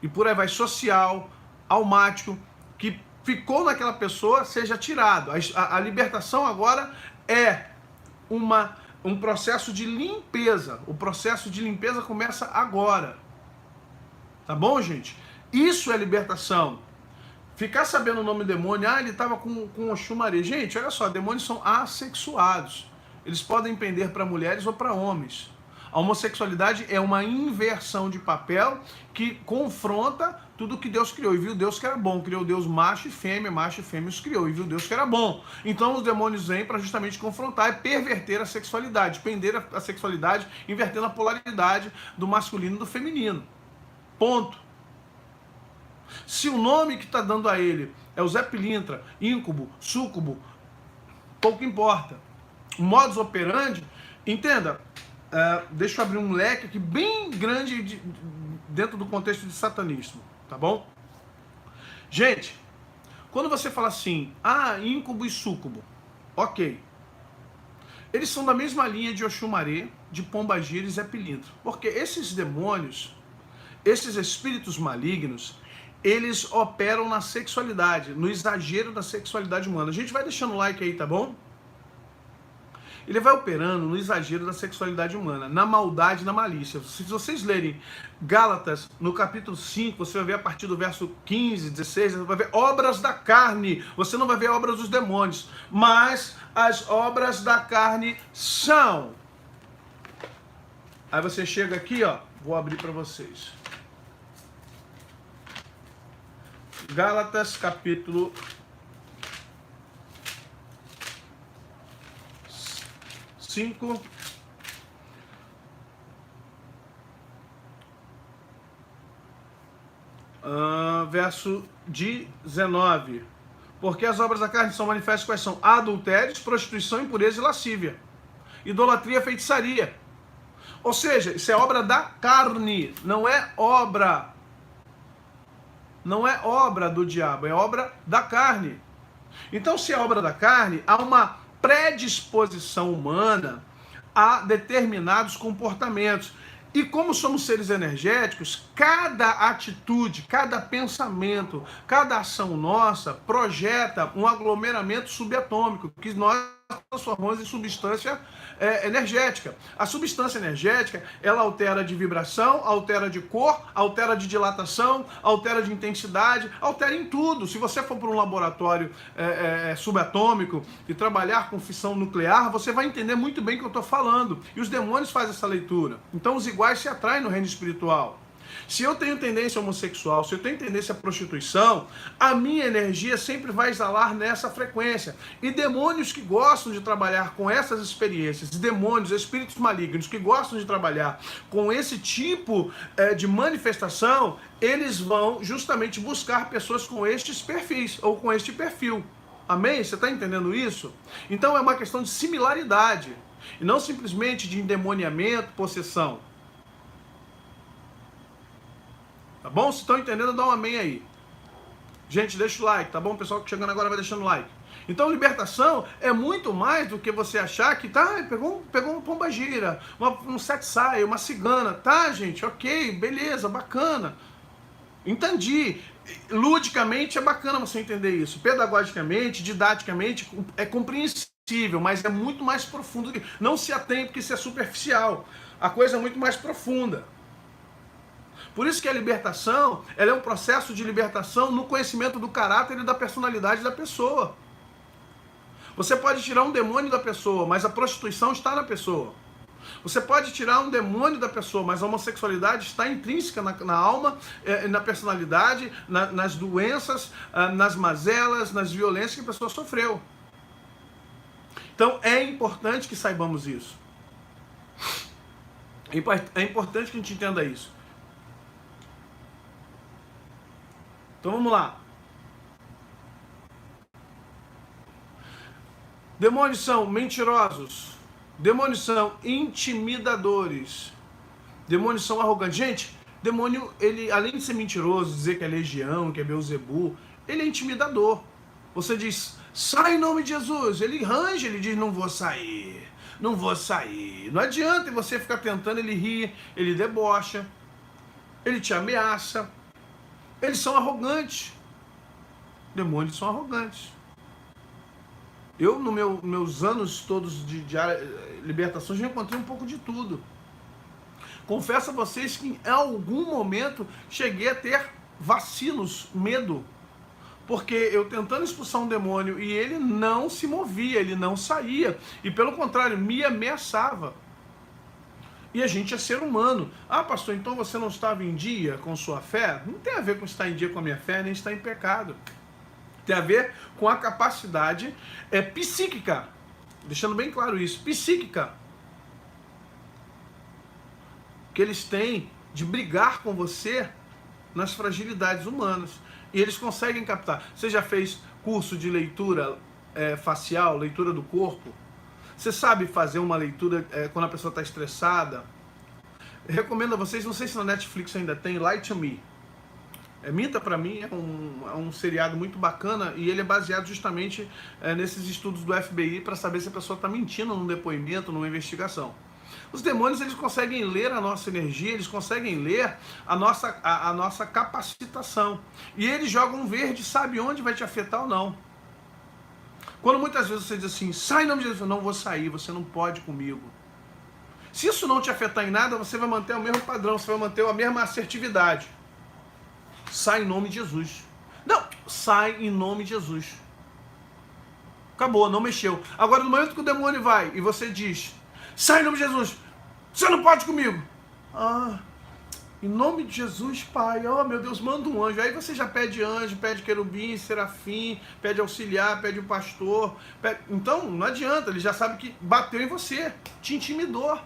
e por aí vai, social, almático, que ficou naquela pessoa, seja tirado. A libertação agora é um processo de limpeza. O processo de limpeza começa agora. Tá bom, gente? Isso é libertação. Ficar sabendo o nome do demônio, ele estava com Oxumaré. Gente, olha só, demônios são assexuados. Eles podem pender para mulheres ou para homens. A homossexualidade é uma inversão de papel que confronta tudo que Deus criou. E viu Deus que era bom. Criou Deus macho e fêmea os criou. E viu Deus que era bom. Então os demônios vêm para justamente confrontar e perverter a sexualidade. Pender a sexualidade, invertendo a polaridade do masculino e do feminino. Ponto. Se o nome que está dando a ele é o Zé Pilintra, íncube, súcubo, pouco importa. O modus operandi, entenda, deixa eu abrir um leque aqui bem grande dentro do contexto de satanismo, tá bom? Gente, quando você fala assim, íncube e súcubo, ok. Eles são da mesma linha de Oxumaré, de Pombagira e Zé Pilintra. Porque esses demônios, esses espíritos malignos, eles operam na sexualidade, no exagero da sexualidade humana. A gente vai deixando o like aí, tá bom? Ele vai operando no exagero da sexualidade humana, na maldade, na malícia. Se vocês lerem Gálatas, no capítulo 5, você vai ver a partir do verso 15, 16, você vai ver obras da carne. Você não vai ver obras dos demônios, mas as obras da carne são. Aí você chega aqui, ó, vou abrir para vocês. Gálatas, capítulo 5, verso 19. Porque as obras da carne são manifestas quais são? Adultérios, prostituição, impureza e lascívia. Idolatria, feitiçaria. Ou seja, isso é obra da carne, não é obra do diabo, é obra da carne. Então, se é obra da carne, há uma predisposição humana a determinados comportamentos. E como somos seres energéticos, cada atitude, cada pensamento, cada ação nossa projeta um aglomeramento subatômico que nós transformamos em substância energética. A substância energética, ela altera de vibração, altera de cor, altera de dilatação, altera de intensidade, altera em tudo. Se você for para um laboratório subatômico e trabalhar com fissão nuclear, você vai entender muito bem o que eu estou falando. E os demônios fazem essa leitura. Então os iguais se atraem no reino espiritual. Se eu tenho tendência homossexual, se eu tenho tendência à prostituição, a minha energia sempre vai exalar nessa frequência. E demônios que gostam de trabalhar com essas experiências, demônios, espíritos malignos que gostam de trabalhar com esse tipo de manifestação, eles vão justamente buscar pessoas com estes perfis, ou com este perfil. Amém? Você está entendendo isso? Então é uma questão de similaridade, e não simplesmente de endemoniamento, possessão. Tá bom? Se estão entendendo, dá um amém aí. Gente, deixa o like, tá bom? O pessoal que chegando agora vai deixando o like. Então, libertação é muito mais do que você achar que pegou uma pombagira, um sete-saia, uma cigana. Tá, gente? Ok, beleza, bacana. Entendi. Ludicamente é bacana você entender isso. Pedagogicamente, didaticamente, é compreensível, mas é muito mais profundo. Não se atém porque isso é superficial. A coisa é muito mais profunda. Por isso que a libertação, ela é um processo de libertação no conhecimento do caráter e da personalidade da pessoa. Você pode tirar um demônio da pessoa, mas a prostituição está na pessoa. Você pode tirar um demônio da pessoa, mas a homossexualidade está intrínseca na alma, na personalidade, nas doenças, nas mazelas, nas violências que a pessoa sofreu. Então é importante que saibamos isso. É importante que a gente entenda isso. Então vamos lá. Demônios são mentirosos. Demônios são intimidadores. Demônios são arrogantes. Gente, demônio, ele, além de ser mentiroso, dizer que é legião, que é Beelzebu, ele é intimidador. Você diz, sai em nome de Jesus. Ele range, ele diz, não vou sair. Não vou sair. Não adianta você ficar tentando, ele ri, ele debocha, ele te ameaça. Eles são arrogantes. Demônios são arrogantes. Eu, nos meus anos todos de libertação, já encontrei um pouco de tudo. Confesso a vocês que em algum momento cheguei a ter vacilos, medo. Porque eu tentando expulsar um demônio e ele não se movia, ele não saía. E pelo contrário, me ameaçava. E a gente é ser humano. Ah, pastor, então você não estava em dia com sua fé? Não tem a ver com estar em dia com a minha fé, nem estar em pecado. Tem a ver com a capacidade psíquica. Deixando bem claro isso. Psíquica. Que eles têm de brigar com você nas fragilidades humanas. E eles conseguem captar. Você já fez curso de leitura facial, leitura do corpo? Você sabe fazer uma leitura quando a pessoa está estressada? Eu recomendo a vocês, não sei se na Netflix ainda tem, Lie to Me. Minta Pra Mim é um seriado muito bacana e ele é baseado justamente nesses estudos do FBI para saber se a pessoa está mentindo num depoimento, numa investigação. Os demônios, eles conseguem ler a nossa energia, eles conseguem ler a nossa capacitação. E eles jogam verde, sabe onde vai te afetar ou não. Quando muitas vezes você diz assim, sai em nome de Jesus, eu não vou sair, você não pode comigo. Se isso não te afetar em nada, você vai manter o mesmo padrão, você vai manter a mesma assertividade. Sai em nome de Jesus. Não, sai em nome de Jesus. Acabou, não mexeu. Agora, no momento que o demônio vai e você diz, sai em nome de Jesus, você não pode comigo. Em nome de Jesus, Pai, oh meu Deus, manda um anjo. Aí você já pede anjo, pede querubim, serafim, pede auxiliar, pede o pastor. Então, não adianta, ele já sabe que bateu em você, te intimidou.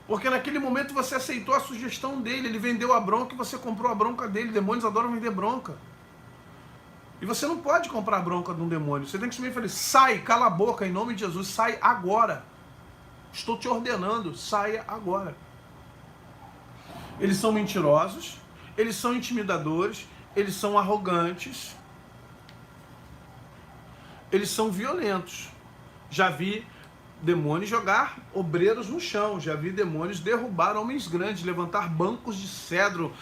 Porque naquele momento você aceitou a sugestão dele, ele vendeu a bronca e você comprou a bronca dele. Demônios adoram vender bronca. E você não pode comprar a bronca de um demônio. Você tem que simplesmente falar, sai, cala a boca, em nome de Jesus, sai agora. Estou te ordenando, saia agora. Eles são mentirosos, eles são intimidadores, eles são arrogantes, eles são violentos. Já vi demônios jogar obreiros no chão, já vi demônios derrubar homens grandes, levantar bancos de cedro,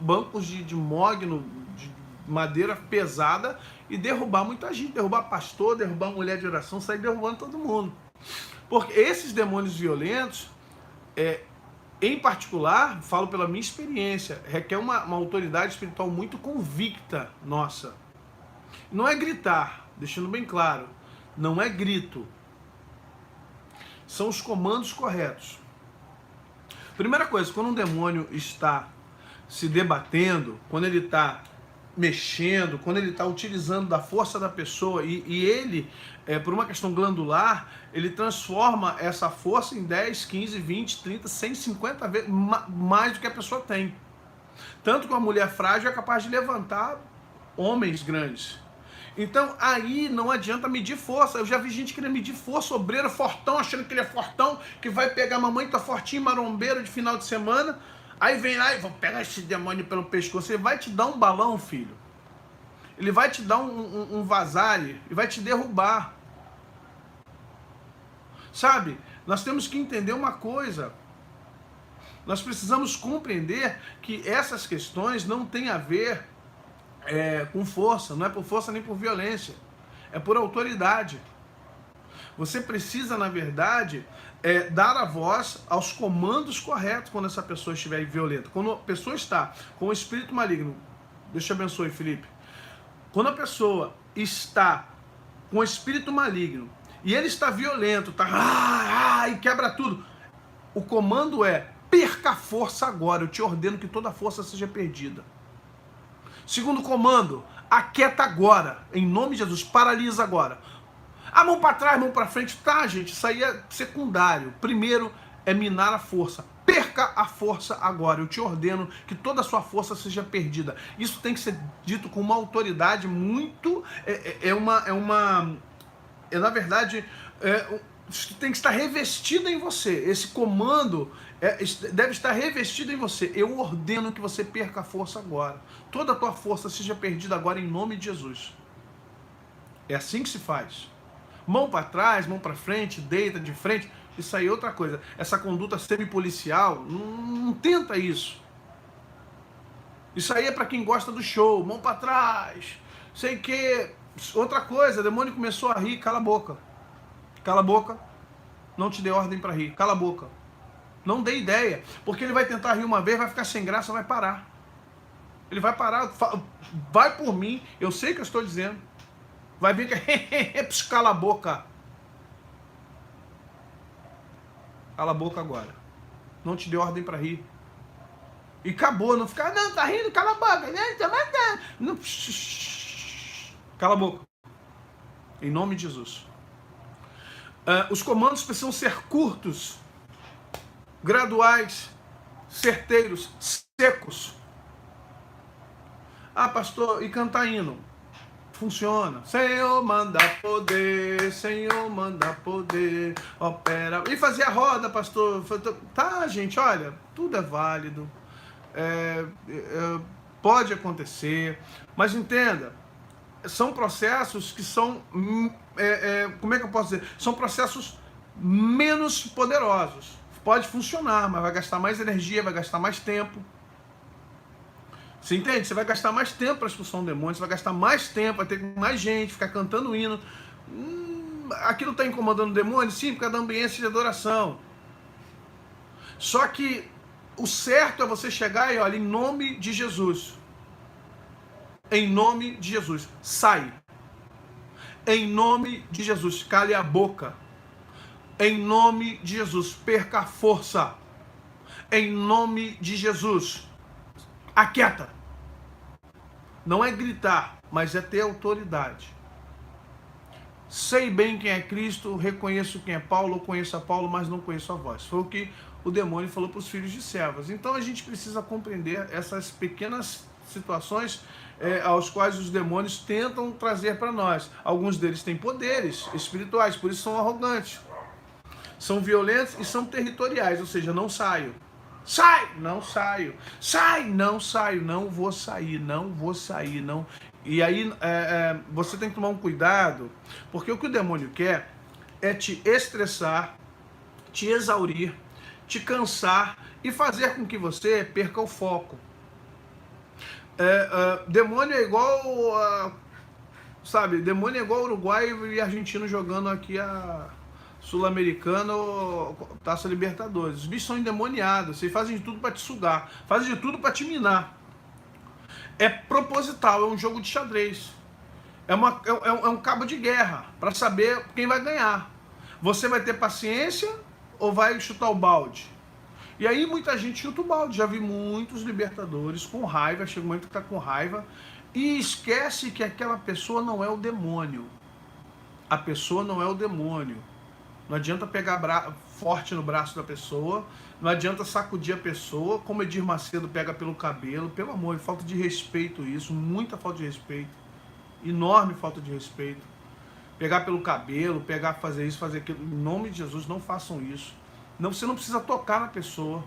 bancos de mogno, de madeira pesada e derrubar muita gente, derrubar pastor, derrubar mulher de oração, sair derrubando todo mundo. Porque esses demônios violentos, em particular, falo pela minha experiência, requer uma autoridade espiritual muito convicta nossa. Não é gritar, deixando bem claro, não é grito. São os comandos corretos. Primeira coisa, quando um demônio está se debatendo, quando ele está mexendo, quando ele está utilizando da força da pessoa e ele, por uma questão glandular, ele transforma essa força em 10, 15, 20, 30, 150 vezes mais do que a pessoa tem. Tanto que uma mulher frágil é capaz de levantar homens grandes. Então aí não adianta medir força. Eu já vi gente querendo medir força, obreiro fortão, achando que ele é fortão, que vai pegar a mamãe que tá fortinho, marombeiro de final de semana. Aí vem lá e vou pegar esse demônio pelo pescoço. Ele vai te dar um balão, filho. Ele vai te dar um vazare e vai te derrubar. Sabe? Nós temos que entender uma coisa. Nós precisamos compreender que essas questões não têm a ver com força, não é por força nem por violência, é por autoridade. Você precisa, na verdade, dar a voz aos comandos corretos quando essa pessoa estiver violenta. Quando a pessoa está com o espírito maligno, Deus te abençoe, Felipe. Quando a pessoa está com o espírito maligno e ele está violento, e quebra tudo, o comando é: perca a força agora, eu te ordeno que toda a força seja perdida. Segundo comando, aquieta agora, em nome de Jesus, paralisa agora. A mão para trás, mão para frente, tá, gente, isso aí é secundário. Primeiro é minar a força. Perca a força agora, eu te ordeno que toda a sua força seja perdida. Isso tem que ser dito com uma autoridade muito, na verdade, tem que estar revestido em você. Esse comando deve estar revestido em você. Eu ordeno que você perca a força agora. Toda a tua força seja perdida agora em nome de Jesus. É assim que se faz. Mão para trás, mão para frente, deita de frente. Isso aí é outra coisa. Essa conduta semi-policial, não tenta isso. Isso aí é para quem gosta do show. Mão para trás, sei que. Outra coisa, o demônio começou a rir, cala a boca. Cala a boca, não te dê ordem para rir, cala a boca. Não dê ideia, porque ele vai tentar rir uma vez, vai ficar sem graça, vai parar. Ele vai parar, vai por mim, eu sei o que eu estou dizendo. Vai vir que cala a boca. Cala a boca agora. Não te dê ordem para rir. E acabou, não ficar, não, tá rindo, cala a boca. Não, cala a boca. Em nome de Jesus. Os comandos precisam ser curtos, graduais, certeiros, secos. Ah, pastor, e cantar hino? Funciona. Senhor, manda poder, Senhor, manda poder, opera. E fazer a roda, pastor? Tá, gente, olha, tudo é válido. Pode acontecer, mas entenda, são processos que são, como é que eu posso dizer? São processos menos poderosos. Pode funcionar, mas vai gastar mais energia, vai gastar mais tempo. Você entende? Você vai gastar mais tempo para expulsar um demônio, você vai gastar mais tempo, vai ter mais gente, ficar cantando hino. Aquilo está incomodando o demônio? Sim, por causa da ambiência de adoração. Só que o certo é você chegar e, olha, em nome de Jesus. Em nome de Jesus, sai. Em nome de Jesus, cale a boca. Em nome de Jesus, perca a força. Em nome de Jesus, aquieta. Não é gritar, mas é ter autoridade. Sei bem quem é Cristo, reconheço quem é Paulo, conheço a Paulo, mas não conheço a vós. Foi o que o demônio falou para os filhos de servas. Então a gente precisa compreender essas pequenas situações aos quais os demônios tentam trazer para nós. Alguns deles têm poderes espirituais, por isso são arrogantes. São violentos e são territoriais, ou seja, não saio. Sai! Não saio. Sai! Não saio. Não vou sair. Não vou sair. Não. E aí você tem que tomar um cuidado, porque o que o demônio quer é te estressar, te exaurir, te cansar e fazer com que você perca o foco. Demônio é igual, sabe, demônio é igual Uruguai e argentino jogando aqui a Sul-Americano, Taça Libertadores. Os bichos são endemoniados, vocês fazem de tudo para te sugar, fazem de tudo para te minar. É proposital, é um jogo de xadrez. É um cabo de guerra para saber quem vai ganhar. Você vai ter paciência ou vai chutar o balde? E aí muita gente chuta o balde. Já vi muitos libertadores com raiva, chega um momento que está com raiva e esquece que aquela pessoa não é o demônio. A pessoa não é o demônio. Não adianta pegar forte no braço da pessoa, não adianta sacudir a pessoa, como Edir Macedo pega pelo cabelo, pelo amor, falta de respeito isso, muita falta de respeito, enorme falta de respeito. Pegar pelo cabelo, fazer isso, fazer aquilo, em nome de Jesus, não façam isso. Não, você não precisa tocar na pessoa.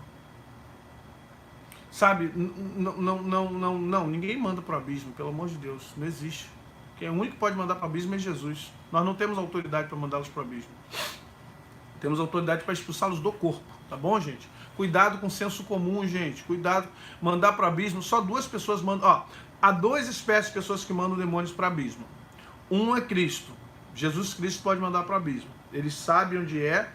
Sabe, não, ninguém manda para o abismo, pelo amor de Deus, não existe. Quem é o único que pode mandar para o abismo é Jesus. Nós não temos autoridade para mandá-los para o abismo. Temos autoridade para expulsá-los do corpo, tá bom, gente? Cuidado com o senso comum, gente. Cuidado, mandar para o abismo, só 2 pessoas mandam. Ó, há 2 espécies de pessoas que mandam demônios para o abismo. Um é Cristo. Jesus Cristo pode mandar para o abismo. Ele sabe onde é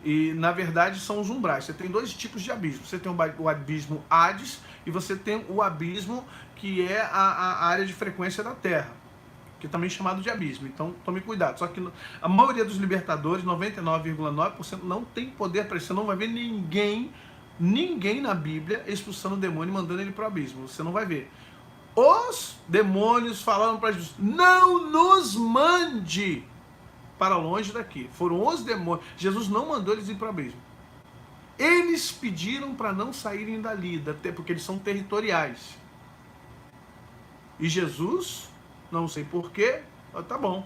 e, na verdade, são os umbrais. Você tem 2 tipos de abismo. Você tem o abismo Hades e você tem o abismo que é a área de frequência da Terra, que é também chamado de abismo. Então, tome cuidado. Só que a maioria dos libertadores, 99,9%, não tem poder para isso. Você não vai ver ninguém na Bíblia expulsando o demônio e mandando ele para o abismo. Você não vai ver. Os demônios falaram para Jesus, não nos mande para longe daqui. Foram os demônios. Jesus não mandou eles ir para o abismo. Eles pediram para não saírem dali, até porque eles são territoriais. E Jesus... não sei porquê, tá bom.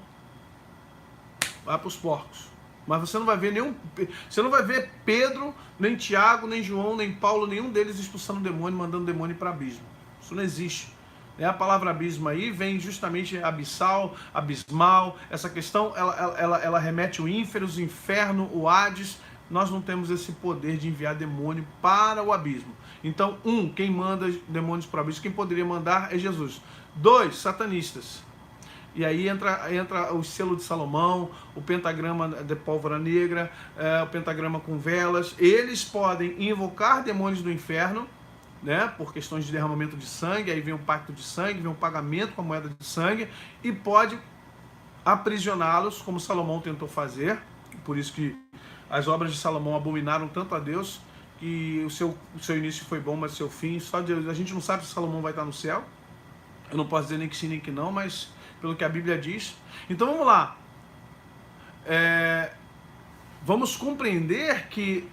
Vai para os porcos. Mas você não vai ver você não vai ver Pedro, nem Tiago, nem João, nem Paulo, nenhum deles expulsando o demônio, mandando o demônio para abismo. Isso não existe. A palavra abismo aí vem justamente abissal, abismal. Essa questão, ela remete o ínferos, o inferno, o Hades. Nós não temos esse poder de enviar demônio para o abismo. Então, quem manda demônios para o abismo, quem poderia mandar é Jesus. 2, satanistas. E aí entra o selo de Salomão, o pentagrama de pólvora negra, o pentagrama com velas. Eles podem invocar demônios do inferno, né, por questões de derramamento de sangue. Aí vem o pacto de sangue, vem o pagamento com a moeda de sangue, e pode aprisioná-los, como Salomão tentou fazer. Por isso que as obras de Salomão abominaram tanto a Deus, que o seu início foi bom, mas o seu fim, só Deus. A gente não sabe se Salomão vai estar no céu. Eu não posso dizer nem que sim, nem que não, mas pelo que a Bíblia diz. Então vamos lá. Vamos compreender que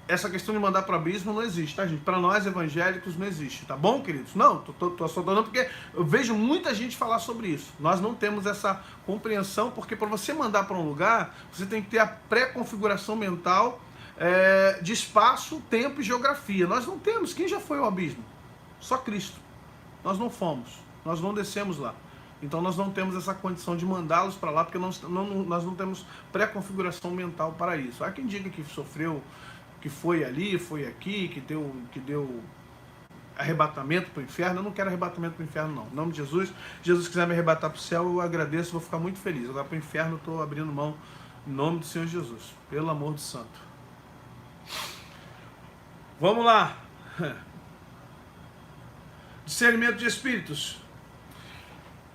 essa questão de mandar para o abismo não existe, tá, gente? Para nós evangélicos não existe, tá bom, queridos? Não, tô só dando porque eu vejo muita gente falar sobre isso. Nós não temos essa compreensão, porque para você mandar para um lugar, você tem que ter a pré-configuração mental de espaço, tempo e geografia. Nós não temos. Quem já foi ao abismo? Só Cristo. Nós não fomos, nós não descemos lá. Então nós não temos essa condição de mandá-los para lá, porque nós não temos pré-configuração mental para isso. Há quem diga que sofreu, que foi ali, foi aqui, que deu arrebatamento para o inferno. Eu não quero arrebatamento para o inferno, não. Em nome de Jesus, Jesus quiser me arrebatar para o céu, eu agradeço, vou ficar muito feliz. Agora para o inferno eu estou abrindo mão em nome do Senhor Jesus, pelo amor do santo. Vamos lá. Discernimento de espíritos.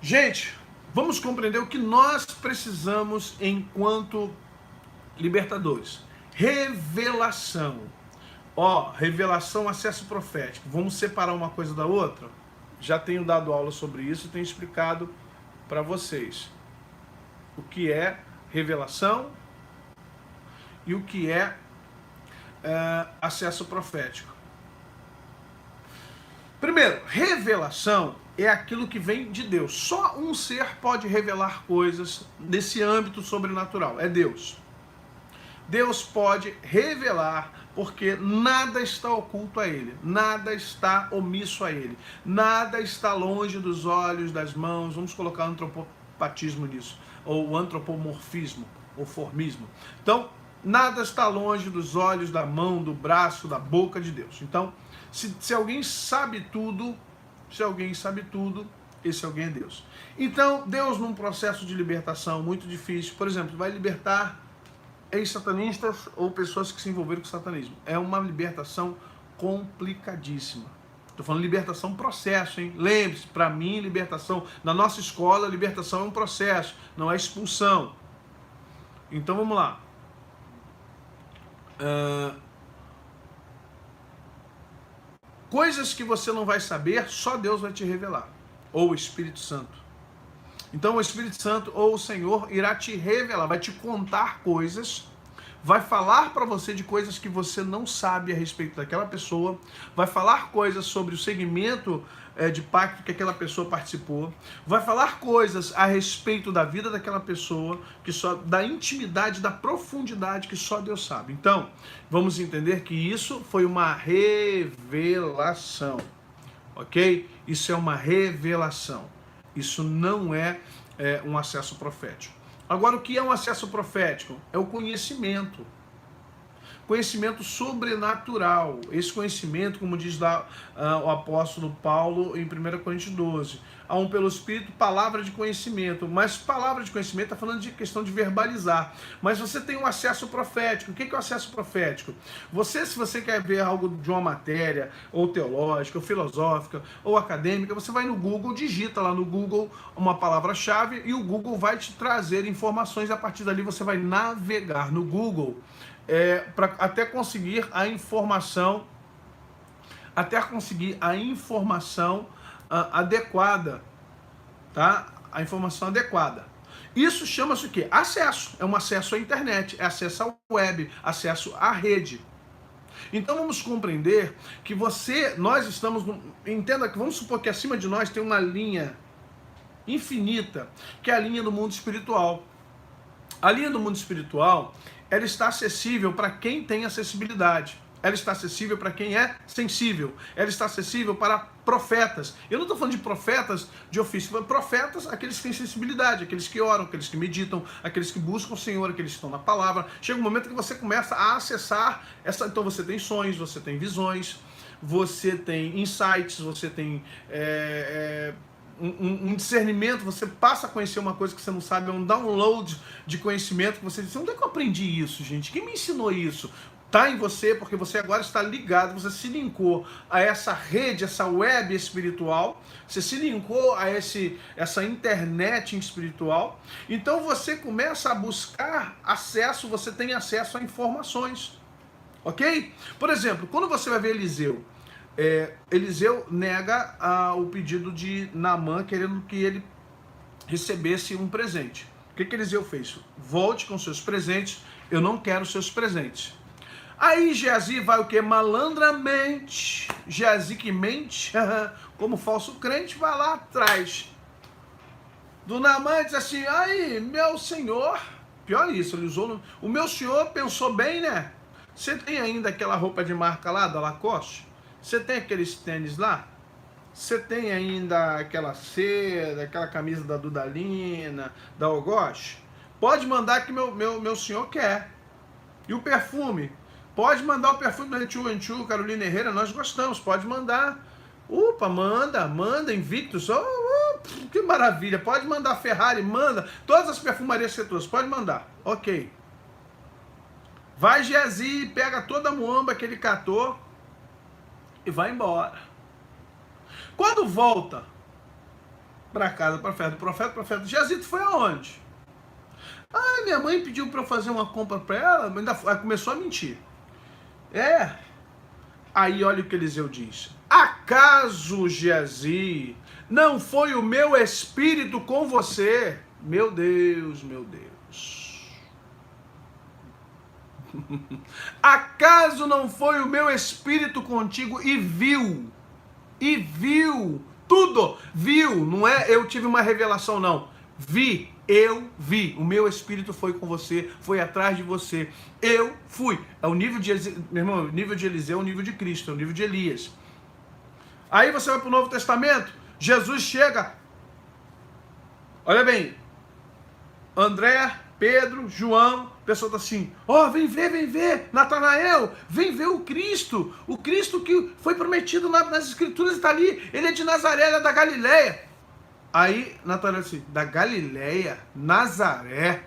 Gente, vamos compreender o que nós precisamos enquanto libertadores. Revelação. Revelação, acesso profético. Vamos separar uma coisa da outra? Já tenho dado aula sobre isso e tenho explicado para vocês o que é revelação e o que é acesso profético. Primeiro, revelação é aquilo que vem de Deus. Só um ser pode revelar coisas desse âmbito sobrenatural, é Deus. Deus pode revelar, porque nada está oculto a Ele, nada está omisso a Ele, nada está longe dos olhos, das mãos. Vamos colocar antropopatismo nisso, ou antropomorfismo, ou formismo. Então, nada está longe dos olhos, da mão, do braço, da boca de Deus. Então, se alguém sabe tudo, esse alguém é Deus. Então, Deus, num processo de libertação muito difícil, por exemplo, vai libertar ex-satanistas ou pessoas que se envolveram com o satanismo. É uma libertação complicadíssima. Estou falando libertação processo, hein? Lembre-se, para mim, libertação, na nossa escola, libertação é um processo, não é expulsão. Então, vamos lá. Coisas que você não vai saber, só Deus vai te revelar, ou o Espírito Santo. Então o Espírito Santo ou o Senhor irá te revelar, vai te contar coisas, vai falar para você de coisas que você não sabe a respeito daquela pessoa, vai falar coisas sobre o segmento de pacto que aquela pessoa participou, vai falar coisas a respeito da vida daquela pessoa, da intimidade, da profundidade que só Deus sabe. Então, vamos entender que isso foi uma revelação, ok? Isso é uma revelação. Isso não é um acesso profético. Agora, o que é um acesso profético? É o conhecimento. Conhecimento sobrenatural. Esse conhecimento, como diz lá o apóstolo Paulo em 1 Coríntios 12, há um pelo Espírito palavra de conhecimento. Mas palavra de conhecimento está falando de questão de verbalizar. Mas você tem um acesso profético. O que é o acesso profético? Se você quer ver algo de uma matéria, ou teológica, ou filosófica, ou acadêmica, você vai no Google, digita lá no Google uma palavra-chave e o Google vai te trazer informações. A partir dali você vai navegar no Google até conseguir a informação, adequada, tá? A informação adequada. Isso chama-se o quê? Acesso. É um acesso à internet, é acesso à web, acesso à rede. Então vamos compreender que nós estamos, entenda que vamos supor que acima de nós tem uma linha infinita, que é a linha do mundo espiritual. A linha do mundo espiritual, ela está acessível para quem tem acessibilidade. Ela está acessível para quem é sensível. Ela está acessível para profetas. Eu não estou falando de profetas de ofício, mas profetas, aqueles que têm sensibilidade, aqueles que oram, aqueles que meditam, aqueles que buscam o Senhor, aqueles que estão na palavra. Chega um momento que você começa a acessar então você tem sonhos, você tem visões, você tem insights, você tem um discernimento, você passa a conhecer uma coisa que você não sabe, é um download de conhecimento que você diz, onde é que eu aprendi isso, gente? Quem me ensinou isso? Está em você, porque você agora está ligado, você se linkou a essa rede, essa web espiritual, você se linkou a essa internet espiritual, então você começa a buscar acesso, você tem acesso a informações, ok? Por exemplo, quando você vai ver Eliseu, Eliseu nega o pedido de Naamã, querendo que ele recebesse um presente. O que Eliseu fez? Volte com seus presentes, eu não quero seus presentes. Aí Geazi vai o que? Malandramente. Geazi que mente, como falso crente, vai lá atrás do Naamã e diz assim, aí, meu senhor, pior isso, ele usou, o meu senhor pensou bem, né? Você tem ainda aquela roupa de marca lá, da Lacoste? Você tem aqueles tênis lá? Você tem ainda aquela seda, aquela camisa da Dudalina, da Ogosh? Pode mandar que meu senhor quer. E o perfume? Pode mandar o perfume da Enchu, Carolina Herrera, nós gostamos, pode mandar. Opa, manda, Invictus, que maravilha, pode mandar Ferrari, manda, todas as perfumarias que você trouxe, pode mandar, ok. Vai Geazi, pega toda a muamba que ele catou e vai embora. Quando volta para casa do profeta, Geazi, tu foi aonde? Ah, minha mãe pediu para eu fazer uma compra para ela, ainda começou a mentir. Aí olha o que Eliseu diz. Acaso, Geazi, não foi o meu espírito com você? Meu Deus, meu Deus. Acaso não foi o meu espírito contigo e viu tudo? Viu, não é eu tive uma revelação, não. Eu vi, o meu espírito foi com você, foi atrás de você, eu fui. É o nível de, meu irmão, o nível de Eliseu é o nível de Cristo, é o nível de Elias. Aí você vai para o Novo Testamento, Jesus chega, olha bem, André, Pedro, João, a pessoa está assim, vem ver, Natanael, vem ver o Cristo que foi prometido nas Escrituras, está ali, ele é de Nazaré, ele é da Galileia. Aí, Natanael disse, da Galileia, Nazaré,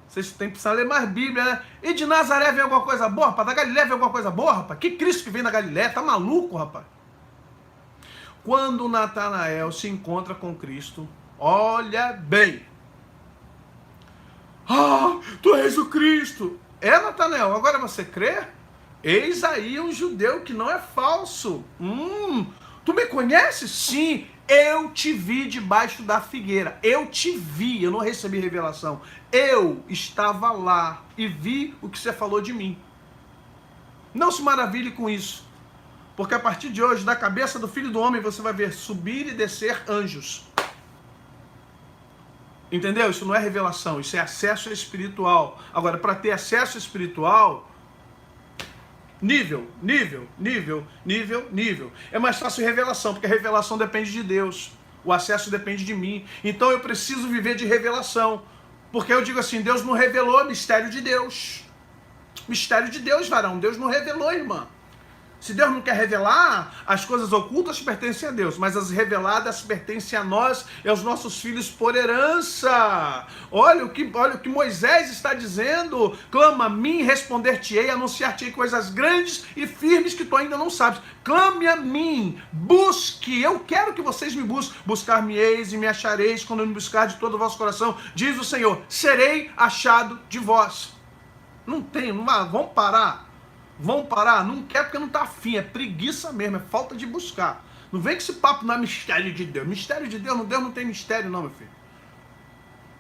vocês têm que precisar ler mais Bíblia, né? E de Nazaré vem alguma coisa boa, rapaz? Da Galileia vem alguma coisa boa, rapaz? Que Cristo que vem da Galileia? Tá maluco, rapaz? Quando Natanael se encontra com Cristo, olha bem. Tu és o Cristo. Natanael, agora você crê? Eis aí um judeu que não é falso. Tu me conheces? Sim. Eu te vi debaixo da figueira. Eu te vi, eu não recebi revelação. Eu estava lá e vi o que você falou de mim. Não se maravilhe com isso. Porque a partir de hoje, da cabeça do Filho do Homem, você vai ver subir e descer anjos. Entendeu? Isso não é revelação, isso é acesso espiritual. Agora, para ter acesso espiritual, nível. É mais fácil revelação, porque a revelação depende de Deus. O acesso depende de mim. Então eu preciso viver de revelação. Porque eu digo assim, Deus não revelou mistério de Deus. Mistério de Deus, varão. Deus não revelou, irmã. Se Deus não quer revelar, as coisas ocultas pertencem a Deus, mas as reveladas pertencem a nós e aos nossos filhos por herança. Olha o que Moisés está dizendo. Clama a mim, responder-te-ei, anunciar-te-ei coisas grandes e firmes que tu ainda não sabes. Clame a mim, busque, eu quero que vocês me busquem. Buscar-me-eis e me achareis quando me buscar de todo o vosso coração. Diz o Senhor, serei achado de vós. Vamos parar. Vão parar? Não quer porque não está afim, é preguiça mesmo, é falta de buscar. Não vem que esse papo não é mistério de Deus. Mistério de Deus não tem mistério não, meu filho.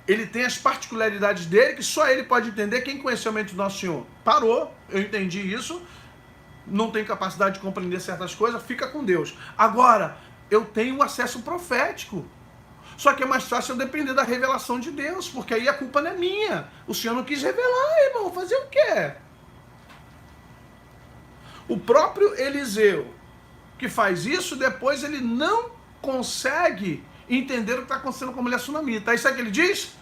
Ele tem as particularidades dele, que só ele pode entender. Quem conheceu a mente do Nosso Senhor? Parou, eu entendi isso, não tem capacidade de compreender certas coisas, fica com Deus. Agora, eu tenho acesso profético. Só que é mais fácil eu depender da revelação de Deus, porque aí a culpa não é minha. O Senhor não quis revelar, irmão, fazer o quê? O próprio Eliseu, que faz isso, depois ele não consegue entender o que está acontecendo com a mulher sunamita. Aí sabe o que ele diz?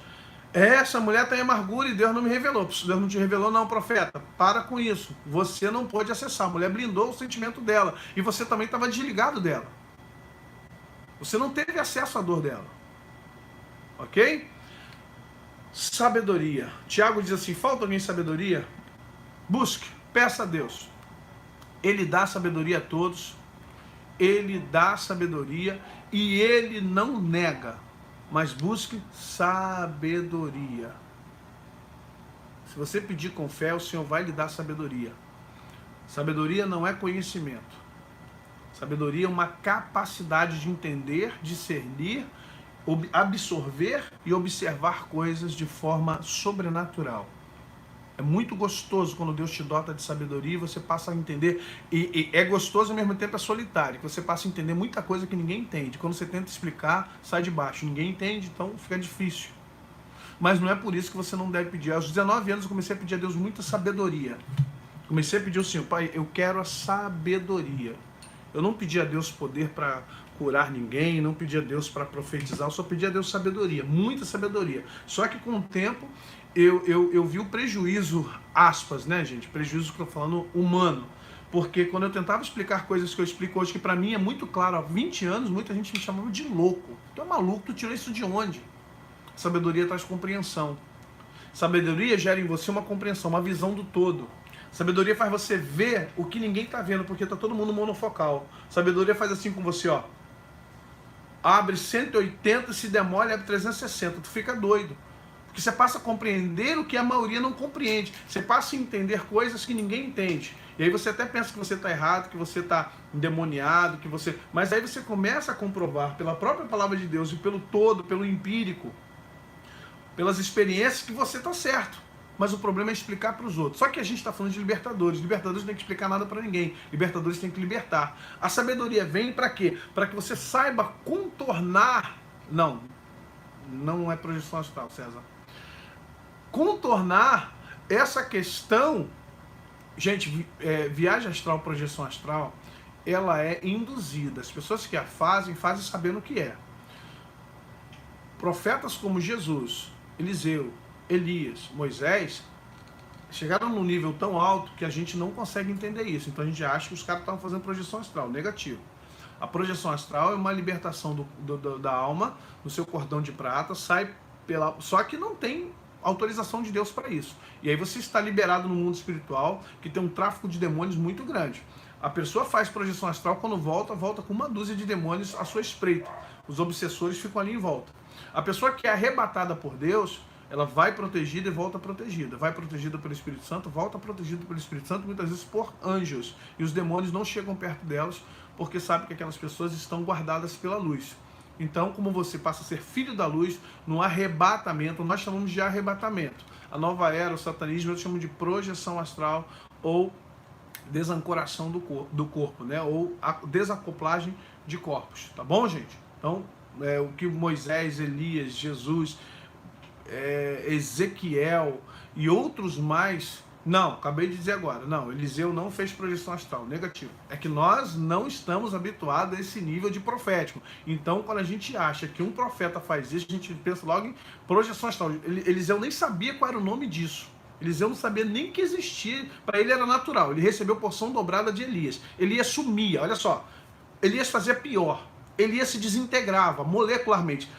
Essa mulher está em amargura e Deus não me revelou. Deus não te revelou não, profeta. Para com isso. Você não pôde acessar. A mulher blindou o sentimento dela. E você também estava desligado dela. Você não teve acesso à dor dela. Ok? Sabedoria. Tiago diz assim, falta alguém sabedoria? Busque, peça a Deus. Ele dá sabedoria a todos, ele dá sabedoria e ele não nega, mas busque sabedoria. Se você pedir com fé, o Senhor vai lhe dar sabedoria. Sabedoria não é conhecimento. Sabedoria é uma capacidade de entender, discernir, absorver e observar coisas de forma sobrenatural. É muito gostoso quando Deus te dota de sabedoria e você passa a entender, e é gostoso ao mesmo tempo é solitário, que você passa a entender muita coisa que ninguém entende. Quando você tenta explicar, sai de baixo. Ninguém entende, então fica difícil. Mas não é por isso que você não deve pedir. Aos 19 anos eu comecei a pedir a Deus muita sabedoria. Comecei a pedir ao Senhor, Pai, eu quero a sabedoria. Eu não pedi a Deus poder para curar ninguém, não pedi a Deus para profetizar, eu só pedi a Deus sabedoria, muita sabedoria. Só que com o tempo eu vi o prejuízo, aspas, né, gente? Prejuízo que eu estou falando humano. Porque quando eu tentava explicar coisas que eu explico hoje, que para mim é muito claro, há 20 anos, muita gente me chamava de louco. Tu é maluco, tu tirou isso de onde? Sabedoria traz compreensão. Sabedoria gera em você uma compreensão, uma visão do todo. Sabedoria faz você ver o que ninguém está vendo, porque está todo mundo monofocal. Sabedoria faz assim com você, ó. Abre 180, se demole, abre 360. Tu fica doido. Porque você passa a compreender o que a maioria não compreende. Você passa a entender coisas que ninguém entende. E aí você até pensa que você está errado, que você está endemoniado, que você... Mas aí você começa a comprovar pela própria palavra de Deus e pelo todo, pelo empírico, pelas experiências, que você está certo. Mas o problema é explicar para os outros. Só que a gente está falando de libertadores. Libertadores não tem que explicar nada para ninguém. Libertadores tem que libertar. A sabedoria vem para quê? Para que você saiba contornar... Não é projeção astral, César. Contornar essa questão... Gente, viagem astral, projeção astral, ela é induzida. As pessoas que a fazem sabendo o que é. Profetas como Jesus, Eliseu, Elias, Moisés, chegaram num nível tão alto que a gente não consegue entender isso. Então a gente acha que os caras estavam fazendo projeção astral. Negativo. A projeção astral é uma libertação da alma no seu cordão de prata, sai pela... Só que não tem autorização de Deus para isso. E aí você está liberado no mundo espiritual, que tem um tráfico de demônios muito grande. A pessoa faz projeção astral, quando volta com uma dúzia de demônios à sua espreita. Os obsessores ficam ali em volta. A pessoa que é arrebatada por Deus, ela vai protegida e volta protegida. Vai protegida pelo Espírito Santo, volta protegida pelo Espírito Santo, muitas vezes por anjos. E os demônios não chegam perto delas, porque sabem que aquelas pessoas estão guardadas pela luz. Então, como você passa a ser filho da luz, no arrebatamento, nós chamamos de arrebatamento. A nova era, o satanismo, eu chamo de projeção astral ou desancoração do corpo, né? Ou a desacoplagem de corpos. Tá bom, gente? Então, o que Moisés, Elias, Jesus, Ezequiel e outros mais... Não, acabei de dizer agora. Não, Eliseu não fez projeção astral. Negativo. É que nós não estamos habituados a esse nível de profético. Então, quando a gente acha que um profeta faz isso, a gente pensa logo em projeção astral. Eliseu nem sabia qual era o nome disso. Eliseu não sabia nem que existia. Para ele era natural. Ele recebeu porção dobrada de Elias. Elias sumia. Olha só. Elias fazia pior. Elias se desintegrava molecularmente.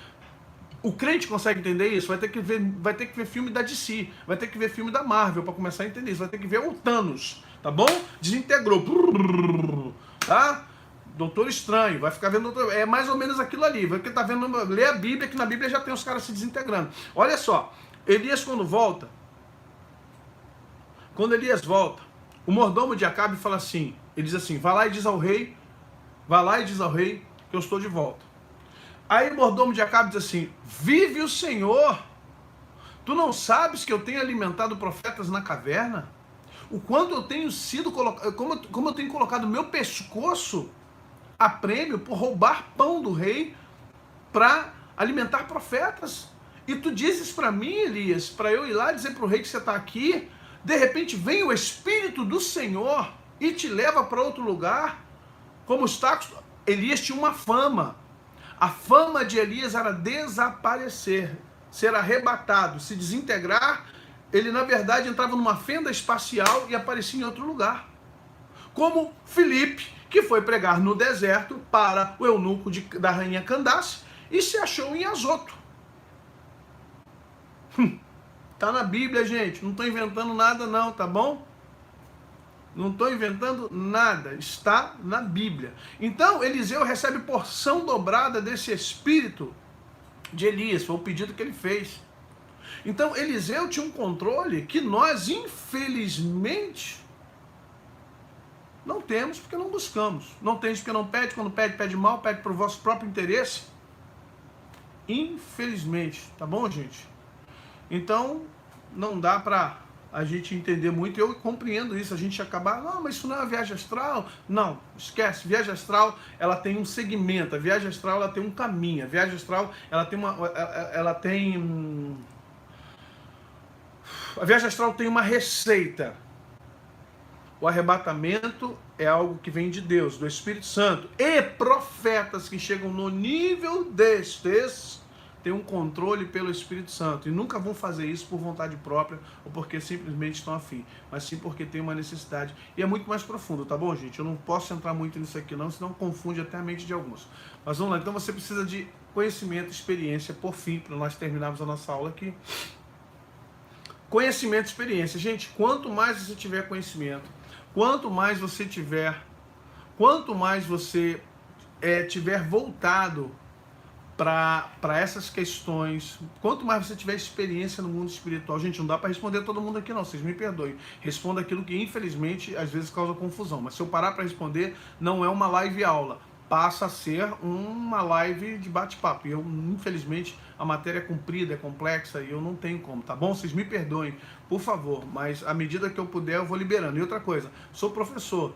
O crente consegue entender isso? Vai ter que ver filme da DC, vai ter que ver filme da Marvel para começar a entender isso, vai ter que ver o Thanos, tá bom? Desintegrou, tá? Doutor Estranho, vai ficar vendo, é mais ou menos aquilo ali, vai que tá vendo, lê a Bíblia, que na Bíblia já tem os caras se desintegrando. Olha só, Elias quando Elias volta, o mordomo de Acabe fala assim, ele diz assim, vai lá e diz ao rei que eu estou de volta. Aí o mordomo de Acabe diz assim, vive o Senhor, tu não sabes que eu tenho alimentado profetas na caverna? O quanto eu tenho sido colocado, como eu tenho colocado meu pescoço a prêmio por roubar pão do rei para alimentar profetas. E tu dizes para mim, Elias, para eu ir lá dizer para o rei que você está aqui, de repente vem o Espírito do Senhor e te leva para outro lugar, como está... Elias tinha uma fama. A fama de Elias era desaparecer, ser arrebatado, se desintegrar. Ele, na verdade, entrava numa fenda espacial e aparecia em outro lugar. Como Filipe, que foi pregar no deserto para o eunuco da rainha Candace e se achou em Azoto. Tá na Bíblia, gente. Não estou inventando nada não, tá bom? Não estou inventando nada, está na Bíblia. Então, Eliseu recebe porção dobrada desse espírito de Elias, foi o pedido que ele fez. Então, Eliseu tinha um controle que nós, infelizmente, não temos porque não buscamos. Não temos porque não pede, quando pede, pede mal, pede para o vosso próprio interesse. Infelizmente, tá bom, gente? Então, não dá para a gente entender muito, eu compreendo isso, a gente acabar, não, mas isso não é uma viagem astral. Não, esquece, viagem astral, ela tem um segmento, a viagem astral, ela tem um caminho, a viagem astral, a viagem astral tem uma receita. O arrebatamento é algo que vem de Deus, do Espírito Santo, e profetas que chegam no nível destes têm um controle pelo Espírito Santo e nunca vão fazer isso por vontade própria ou porque simplesmente estão afim, mas sim porque tem uma necessidade. E é muito mais profundo, tá bom, gente? Eu não posso entrar muito nisso aqui não, senão confunde até a mente de alguns. Mas vamos lá, então você precisa de conhecimento, experiência, por fim, para nós terminarmos a nossa aula aqui. Conhecimento e experiência. Gente, quanto mais você tiver conhecimento, quanto mais você tiver voltado para essas questões, quanto mais você tiver experiência no mundo espiritual, gente, não dá para responder todo mundo aqui não, vocês me perdoem, responda aquilo que infelizmente às vezes causa confusão, mas se eu parar para responder, não é uma live aula, passa a ser uma live de bate-papo, e eu, infelizmente, a matéria é comprida, é complexa, e eu não tenho como, tá bom? Vocês me perdoem, por favor, mas à medida que eu puder, eu vou liberando. E outra coisa, sou professor,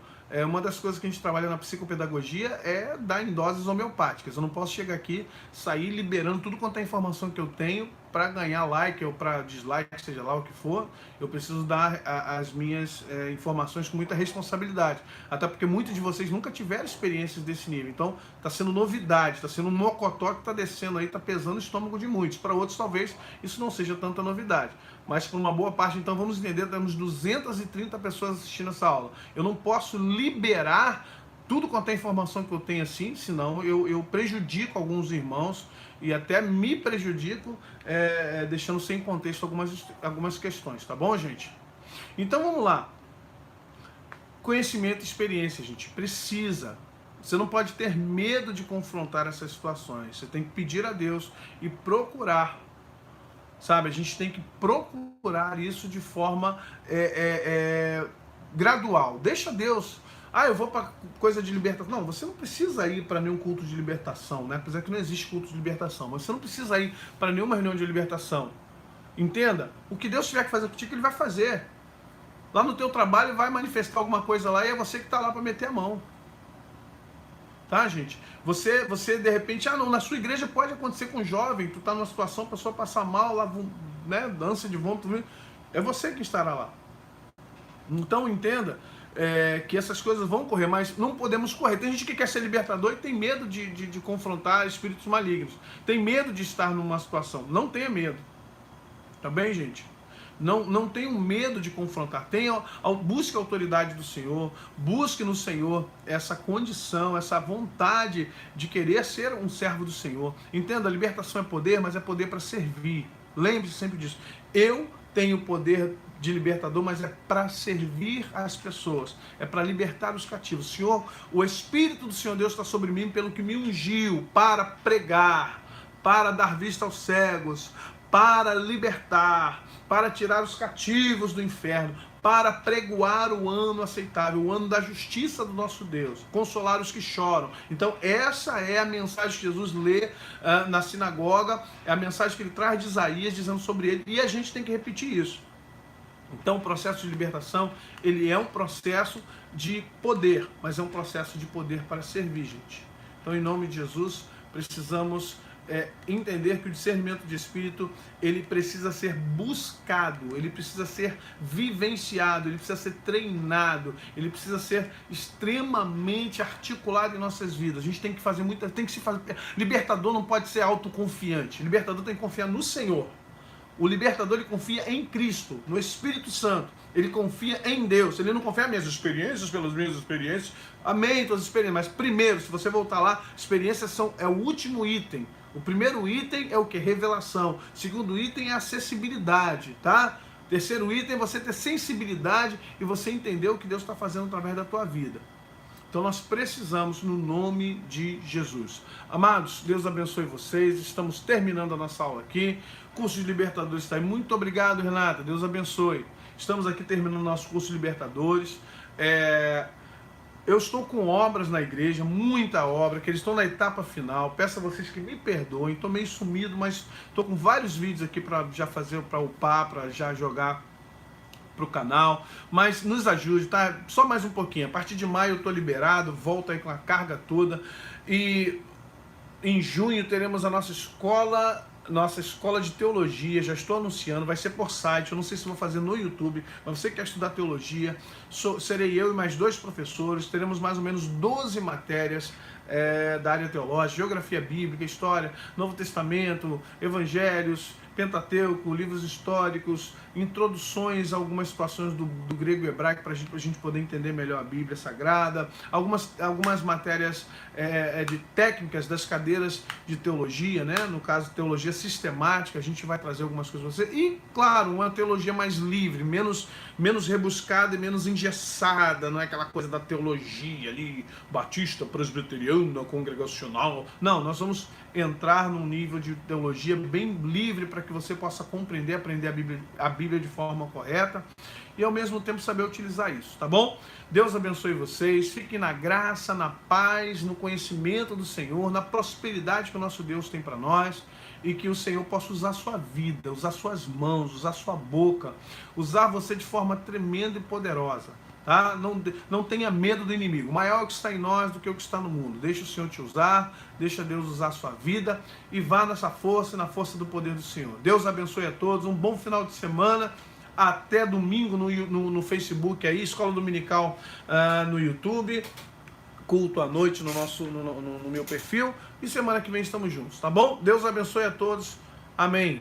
uma das coisas que a gente trabalha na psicopedagogia é dar em doses homeopáticas. Eu não posso chegar aqui, sair liberando tudo quanto é informação que eu tenho para ganhar like ou para dislike, seja lá o que for. Eu preciso dar as minhas informações com muita responsabilidade. Até porque muitos de vocês nunca tiveram experiências desse nível. Então, está sendo novidade, está sendo um mocotó que está descendo aí, está pesando o estômago de muitos. Para outros, talvez, isso não seja tanta novidade. Mas para uma boa parte, então, vamos entender, temos 230 pessoas assistindo essa aula. Eu não posso liberar tudo quanto é informação que eu tenho assim, senão eu prejudico alguns irmãos e até me prejudico deixando sem contexto algumas questões, tá bom, gente? Então vamos lá. Conhecimento e experiência, gente, precisa. Você não pode ter medo de confrontar essas situações. Você tem que pedir a Deus e procurar. Sabe, a gente tem que procurar isso de forma gradual. Deixa Deus. Eu vou para coisa de libertação. Não, você não precisa ir para nenhum culto de libertação, né? Apesar que não existe culto de libertação, mas você não precisa ir para nenhuma reunião de libertação. Entenda? O que Deus tiver que fazer contigo, Ele vai fazer. Lá no teu trabalho vai manifestar alguma coisa lá e é você que está lá para meter a mão. Tá, gente? Você de repente, não, na sua igreja pode acontecer com um jovem, tu tá numa situação, a pessoa passar mal, lá, né, dança de vômito, é você que estará lá. Então entenda que essas coisas vão correr, mas não podemos correr. Tem gente que quer ser libertador e tem medo de confrontar espíritos malignos, tem medo de estar numa situação. Não tenha medo, tá bem, gente? Não tenham medo de confrontar. Busque a autoridade do Senhor, busque no Senhor essa condição, essa vontade de querer ser um servo do Senhor. Entenda, a libertação é poder, mas é poder para servir. Lembre-se sempre disso. Eu tenho poder de libertador, mas é para servir as pessoas, é para libertar os cativos. Senhor, o Espírito do Senhor Deus está sobre mim pelo que me ungiu para pregar, para dar vista aos cegos, para libertar, para tirar os cativos do inferno, para pregoar o ano aceitável, o ano da justiça do nosso Deus, consolar os que choram. Então essa é a mensagem que Jesus lê na sinagoga, é a mensagem que ele traz de Isaías dizendo sobre ele, e a gente tem que repetir isso. Então o processo de libertação, ele é um processo de poder, mas é um processo de poder para servir, gente. Então em nome de Jesus, precisamos entender que o discernimento de espírito, ele precisa ser buscado, ele precisa ser vivenciado, ele precisa ser treinado, ele precisa ser extremamente articulado em nossas vidas. A gente tem que fazer libertador não pode ser autoconfiante, libertador tem que confiar no Senhor. O libertador, ele confia em Cristo, no Espírito Santo. Ele confia em Deus. Ele não confia nas minhas experiências, pelas minhas experiências. Amém, todas as experiências. Mas primeiro, se você voltar lá, experiências é o último item. O primeiro item é o que? Revelação. O segundo item é acessibilidade, tá? O terceiro item é você ter sensibilidade e você entender o que Deus está fazendo através da tua vida. Então nós precisamos no nome de Jesus. Amados, Deus abençoe vocês. Estamos terminando a nossa aula aqui. Curso de Libertadores está aí. Muito obrigado, Renata. Deus abençoe. Estamos aqui terminando o nosso curso de Libertadores. Eu estou com obras na igreja, muita obra, que eles estão na etapa final. Peço a vocês que me perdoem. Estou meio sumido, mas estou com vários vídeos aqui para já fazer, para upar, para já jogar pro canal, mas nos ajude, tá? Só mais um pouquinho. A partir de maio eu tô liberado, volto aí com a carga toda. E em junho teremos a nossa escola de teologia. Já estou anunciando, vai ser por site, eu não sei se vou fazer no YouTube, mas você que quer estudar teologia, serei eu e mais 2 professores, teremos mais ou menos 12 matérias da área teológica, geografia bíblica, história, Novo Testamento, evangelhos, Pentateuco, livros históricos, introduções a algumas situações do grego e hebraico para a gente poder entender melhor a Bíblia Sagrada, algumas matérias de técnicas das cadeiras de teologia, né? No caso, teologia sistemática, a gente vai trazer algumas coisas para você. E, claro, uma teologia mais livre, menos rebuscada e menos engessada, não é aquela coisa da teologia ali, batista, presbiteriana, congregacional. Não, nós vamos entrar num nível de teologia bem livre para que você possa compreender, aprender a Bíblia de forma correta e ao mesmo tempo saber utilizar isso, tá bom? Deus abençoe vocês, fiquem na graça, na paz, no conhecimento do Senhor, na prosperidade que o nosso Deus tem para nós e que o Senhor possa usar a sua vida, usar suas mãos, usar sua boca, usar você de forma tremenda e poderosa. Tá? Não tenha medo do inimigo. Maior é o que está em nós do que o que está no mundo. Deixa o Senhor te usar, deixa Deus usar a sua vida e vá nessa força e na força do poder do Senhor. Deus abençoe a todos, um bom final de semana. Até domingo no Facebook aí, Escola Dominical no YouTube, culto à noite no meu perfil, e semana que vem estamos juntos, tá bom? Deus abençoe a todos, amém.